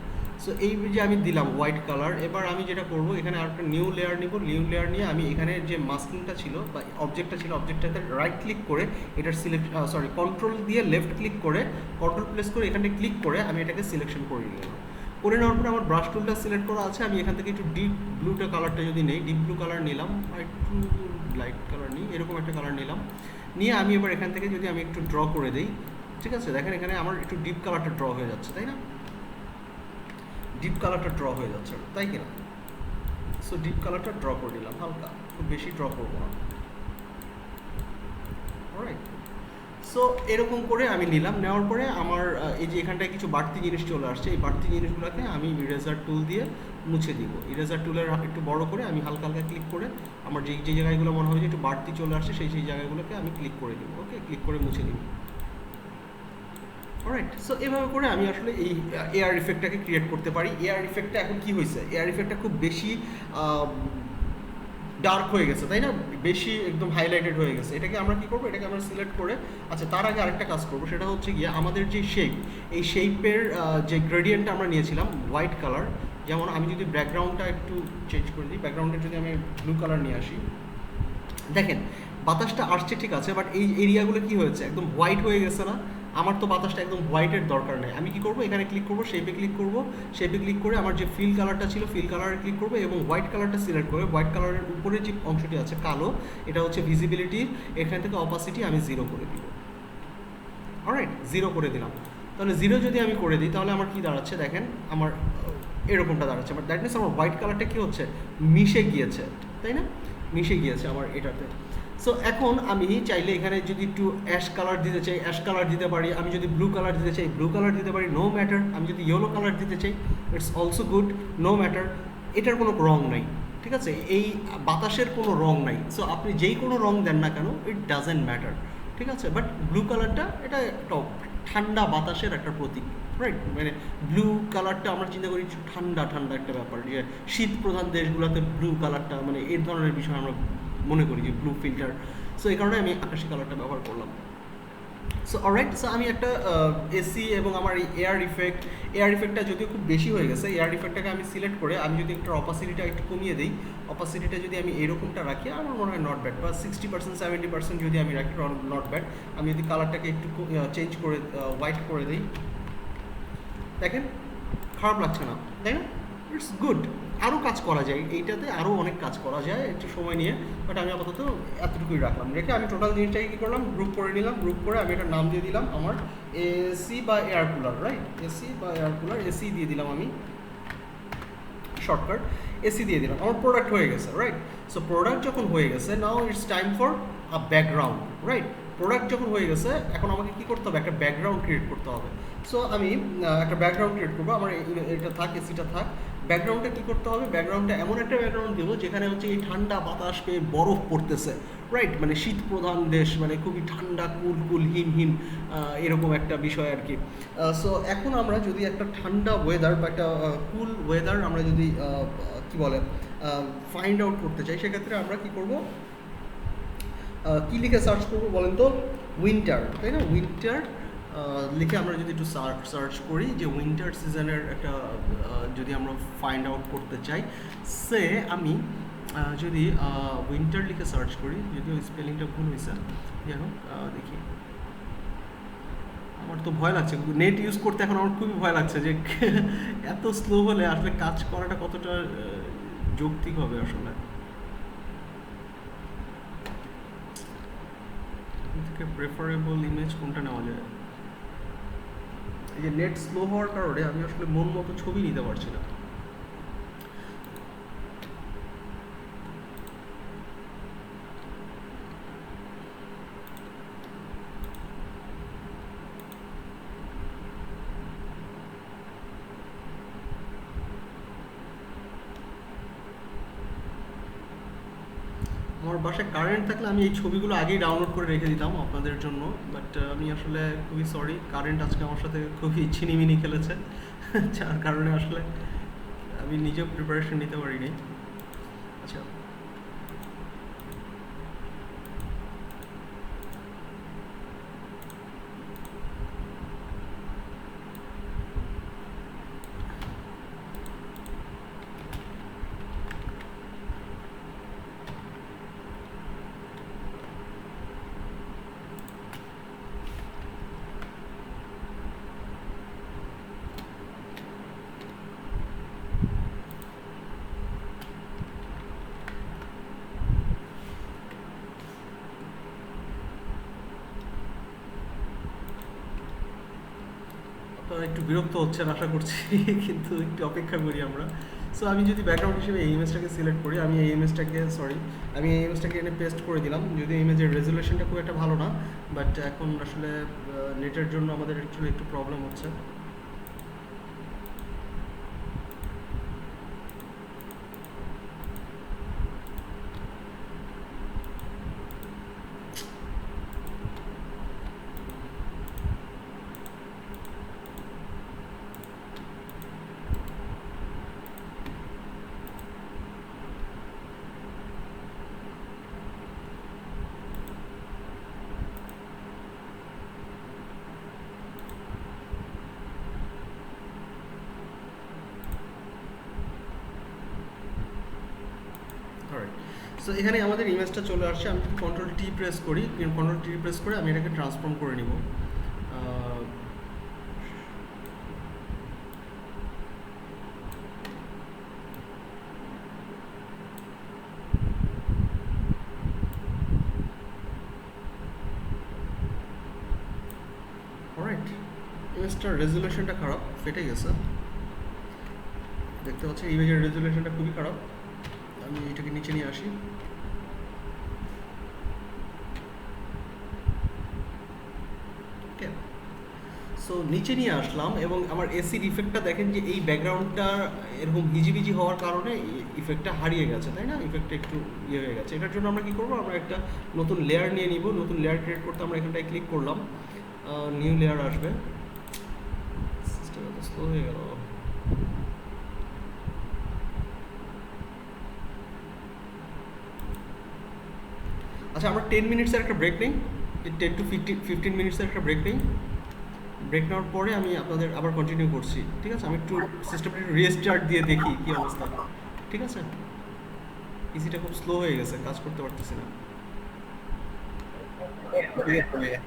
সো এই যে আমি দিলাম হোয়াইট কালার। এবার আমি যেটা করব, এখানে আর একটা নিউ লেয়ার নিব। নিউ লেয়ার নিয়ে আমি এখানে যে মাস্কিংটা ছিল বা অবজেক্টটা ছিল, অবজেক্টটাতে রাইট ক্লিক করে এটার কন্ট্রোল দিয়ে লেফট ক্লিক করে, কন্ট্রোল প্লেস করে এখানে ক্লিক করে আমি এটাকে সিলেকশন করে নিলাম। করে নেওয়ার পরে আমার ব্রাশ টুলটা সিলেক্ট করা আছে। আমি এখান থেকে একটু ডিপ ব্লুটা কালারটা যদি নেই, ডিপ ব্লু কালার নিলাম, আর একটু লাইট কালার নিই, এরকম একটা কালার নিলাম। নিয়ে আমি এবার এখান থেকে যদি আমি একটু ড্র করে দিই, ঠিক আছে, দেখেন এখানে আমার একটু ডিপ কালারটা ড্র হয়ে যাচ্ছে, তাই না? ডিপ কালারটা ড্র হয়ে যাচ্ছে, তাই কিনা? সো ডিপ কালারটা ড্র করে দিলাম হালকা, খুব বেশি ড্র করবো না। অলরাইট, সো এরকম করে আমি নিলাম। নেওয়ার পরে আমার এই যে এখানটায় কিছু বাড়তি জিনিস চলে আসছে, এই বাড়তি জিনিসগুলোকে আমি ইরেজার টুল দিয়ে মুছে দিব। ইরেজার টুলের একটু বড় করে আমি হালকা হালকা ক্লিক করে আমার যে জায়গাগুলো মনে হয় যে একটু বাড়তি চলে আসছে সেই জায়গাগুলোকে আমি ক্লিক করে দিব। ওকে, ক্লিক করে মুছে দিব। অলরাইট, সো এভাবে করে আমি আসলে এই এয়ার ইফেক্টটাকে ক্রিয়েট করতে পারি। এয়ার ইফেক্টটা এখন কি হয়েছে, এয়ার ইফেক্টটা খুব বেশি ডার্ক হয়ে গেছে, তাই না? বেশি একদম হাইলাইটেড হয়ে গেছে। এটাকে আমরা কি করবো, এটাকে আমরা সিলেক্ট করে, আচ্ছা তার আগে আরেকটা কাজ করবো, সেটা হচ্ছে গিয়ে আমাদের যে শেপ, এই শেপের যে গ্রেডিয়েন্টটা আমরা নিয়েছিলাম হোয়াইট কালার, যেমন আমি যদি ব্যাকগ্রাউন্ডটা একটু চেঞ্জ করে দিই, ব্যাকগ্রাউন্ডে যদি আমি ব্লু কালার নিয়ে আসি, দেখেন বাতাসটা আসছে ঠিক আছে, বাট এই এরিয়াগুলো কি হয়েছে, একদম হোয়াইট হয়ে গেছে না? আমার তো বাতাসটা একদম হোয়াইটের দরকার নেই। আমি কি করব, এখানে ক্লিক করব, শেপে ক্লিক করব, শেপে ক্লিক করে আমার যে ফিল কালারটা ছিল ফিল কালারে ক্লিক করব এবং হোয়াইট কালারটা সিলেক্ট করে হোয়াইট কালারের উপরে যে অংশটি আছে কালো, এটা হচ্ছে ভিজিবিলিটি, এখান থেকে অপাসিটি আমি 0 করে দিব। অলরাইট, 0 করে দিলাম। তাহলে 0 যদি আমি করে দিই তাহলে আমার কি দাঁড়াচ্ছে, দেখেন আমার এরকমটা দাঁড়াচ্ছে। বাট দ্যাট মিনস আমার হোয়াইট কালারটা কী হচ্ছে, মিশে গিয়েছে, তাই না? মিশে গিয়েছে আমার এটাতে। সো এখন আমি চাইলে এখানে যদি একটু অ্যাশ কালার দিতে চাই অ্যাশ কালার দিতে পারি, আমি যদি ব্লু কালার দিতে চাই ব্লু কালার দিতে পারি, নো ম্যাটার। আমি যদি ইয়েলো কালার দিতে চাই, it's also good, no matter. এটার কোনো রং নাই, ঠিক আছে? এই বাতাসের কোনো রং নাই। সো আপনি যেই কোনো রং দেন না কেন, ইট ডাজেন্ট ম্যাটার, ঠিক আছে? বাট ব্লু কালারটা এটা একটা ঠান্ডা বাতাসের একটা প্রতীক, রাইট? মানে ব্লু কালারটা আমরা চিন্তা করি ঠান্ডা ঠান্ডা একটা ব্যাপার, যে শীত প্রধান দেশগুলোতে ব্লু কালারটা মানে এই ধরনের বিষয় আমরা মনে করি যে ব্লু ফিল্টার। সো এই কারণে আমি আকাশি কালারটা ব্যবহার করলাম। সো অলরাইট, সো আমি একটা এসি এবং আমার এই এয়ার ইফেক্টটা যদিও খুব বেশি হয়ে গেছে, এয়ার ইফেক্টটাকে আমি সিলেক্ট করে আমি যদি একটা অপাসিটিটা একটু কমিয়ে দিই, অপাসিটিটা যদি আমি এরকমটা রাখি, আমার মনে হয় নট ব্যাড, বা 60% 70% যদি আমি রাখি নট ব্যাড। আমি যদি কালারটাকে একটু চেঞ্জ করে হোয়াইট করে দিই, দেখেন খারাপ লাগছে না, তাই না? It's good. আরও কাজ করা যায় এইটাতে, আরও অনেক কাজ করা যায় একটু সময় নিয়ে, বাট আমি আপাতত এতটুকুই রাখলাম। রেখে আমি টোটাল জিনিসটাকে কী করলাম, গ্রুপ করে নিলাম। গ্রুপ করে আমি একটা নাম দিয়ে দিলাম আমার এসি বা এয়ার কুলার, রাইট? এসি বা এয়ার কুলার, এসি দিয়ে দিলাম আমি, শর্টকাট এসি দিয়ে দিলাম। আমার প্রোডাক্ট হয়ে গেছে, রাইট? সো প্রোডাক্ট যখন হয়ে গেছে, now it's time for a background, right? Product যখন হয়ে গেছে, এখন আমাকে কী করতে হবে, একটা ব্যাকগ্রাউন্ড ক্রিয়েট করতে হবে। সো আমি একটা ব্যাকগ্রাউন্ড ক্রিয়েট করবো। আমার এটা থাক, এসিটা থাক। ব্যাকগ্রাউন্ডটা কী করতে হবে, ব্যাকগ্রাউন্ডটা এমন একটা ব্যাকগ্রাউন্ড দেবো যেখানে হচ্ছে এই ঠান্ডা বাতাস পেয়ে বরফ পড়তেছে, রাইট? মানে শীত প্রধান দেশ, মানে খুবই ঠান্ডা, কুল হিম হিম এরকম একটা বিষয় আর কি। সো এখন আমরা যদি একটা ঠান্ডা ওয়েদার বা একটা কুল ওয়েদার আমরা যদি কী বলে ফাইন্ড আউট করতে চাই, সেক্ষেত্রে আমরা কী করব, কী লিখে সার্চ করবো বলেন তো? উইন্টার, তাই না? উইন্টার লিখে আমরা যদি একটু সার্চ করি যে উইন্টার সিজনের একটা যদি আমরা ফাইন্ড আউট করতে চাই, সে আমি যদি উইন্টার লিখে সার্চ করি, যদিও স্পেলিংটা ভুল হয়েছে, যাই হোক দেখি। আমার তো ভয় লাগছে নেট ইউজ করতে, এখন আমার খুবই ভয় লাগছে যে এত স্লো হলে আসলে কাজ করাটা কতটা যৌক্তিক হবে আসলে। থেকে প্রেফারেবল ইমেজ কোনটা নেওয়া যায়? এই যে নেট স্লো হওয়ার কারণে আমি আসলে মন মতো ছবি নিতে পারছি না। আমার বাসায় কারেন্ট থাকলে আমি এই ছবিগুলো আগেই ডাউনলোড করে রেখে দিতাম আপনাদের জন্য, বাট আমি আসলে খুবই সরি, কারেন্ট আজকে আমার সাথে খুবই ছিনিমিনি খেলেছে, যার কারণে আসলে আমি নিজেও প্রিপারেশন নিতে পারিনি। আচ্ছা, আপনারা একটু বিরক্ত হচ্ছেন আশা করছি, কিন্তু একটু অপেক্ষা করি আমরা। সো আমি যদি ব্যাকগ্রাউন্ড হিসেবে এই ইমেজটাকে সিলেক্ট করি, আমি এই ইমেজটাকে এনে পেস্ট করে দিলাম। যদি ইমেজের রেজুলেশনটা খুব একটা ভালো না, বাট এখন আসলে নেটের জন্য আমাদের অ্যাকচুয়ালি একটু প্রবলেম হচ্ছে। সো এখানে আমাদের ইমেজটা চলে আসছে। আমি যদি কন্ট্রোল টি প্রেস করি, কন্ট্রোল টি প্রেস করে আমি এটাকে ট্রান্সফর্ম করে নিব। অলরাইট, ইমেজটার রেজুলেশনটা খারাপ, ফেটে গেছে। দেখতে পাচ্ছি ইমেজের রেজুলেশনটা খুবই খারাপ। আমি এটাকে নিচে নিয়ে আসি। ওকে, সো নিচে নিয়ে আসলাম এবং আমার এসির ইফেক্টটা দেখেন যে এই ব্যাকগ্রাউন্ডটা এরকম হিজিবিজি হওয়ার কারণে ইফেক্টটা হারিয়ে গেছে, তাই না? ইফেক্টটা একটু ইয়ে হয়ে গেছে। এটার জন্য আমরা কী করবো, আমরা একটা নতুন লেয়ার নিয়ে নিব। নতুন লেয়ার ক্রিয়েট করতে আমরা এখানটায় ক্লিক করলাম, নিউ লেয়ার আসবে। সিস্টেম এত স্লো হয়ে গেল। আচ্ছা, আমরা 10 মিনিটসের একটা ব্রেক নিই, 10 to 15 মিনিটসের একটা ব্রেক নিই। ব্রেক নেওয়ার পরে আমি আপনাদের আবার কন্টিনিউ করছি, ঠিক আছে? আমি একটু সিস্টেমটা একটু রিস্টার্ট দিয়ে দেখি কী অবস্থা, ঠিক আছে? পিসিটা খুব স্লো হয়ে গেছে, কাজ করতে পারতেছি না। ঠিক আছে ভাইয়া।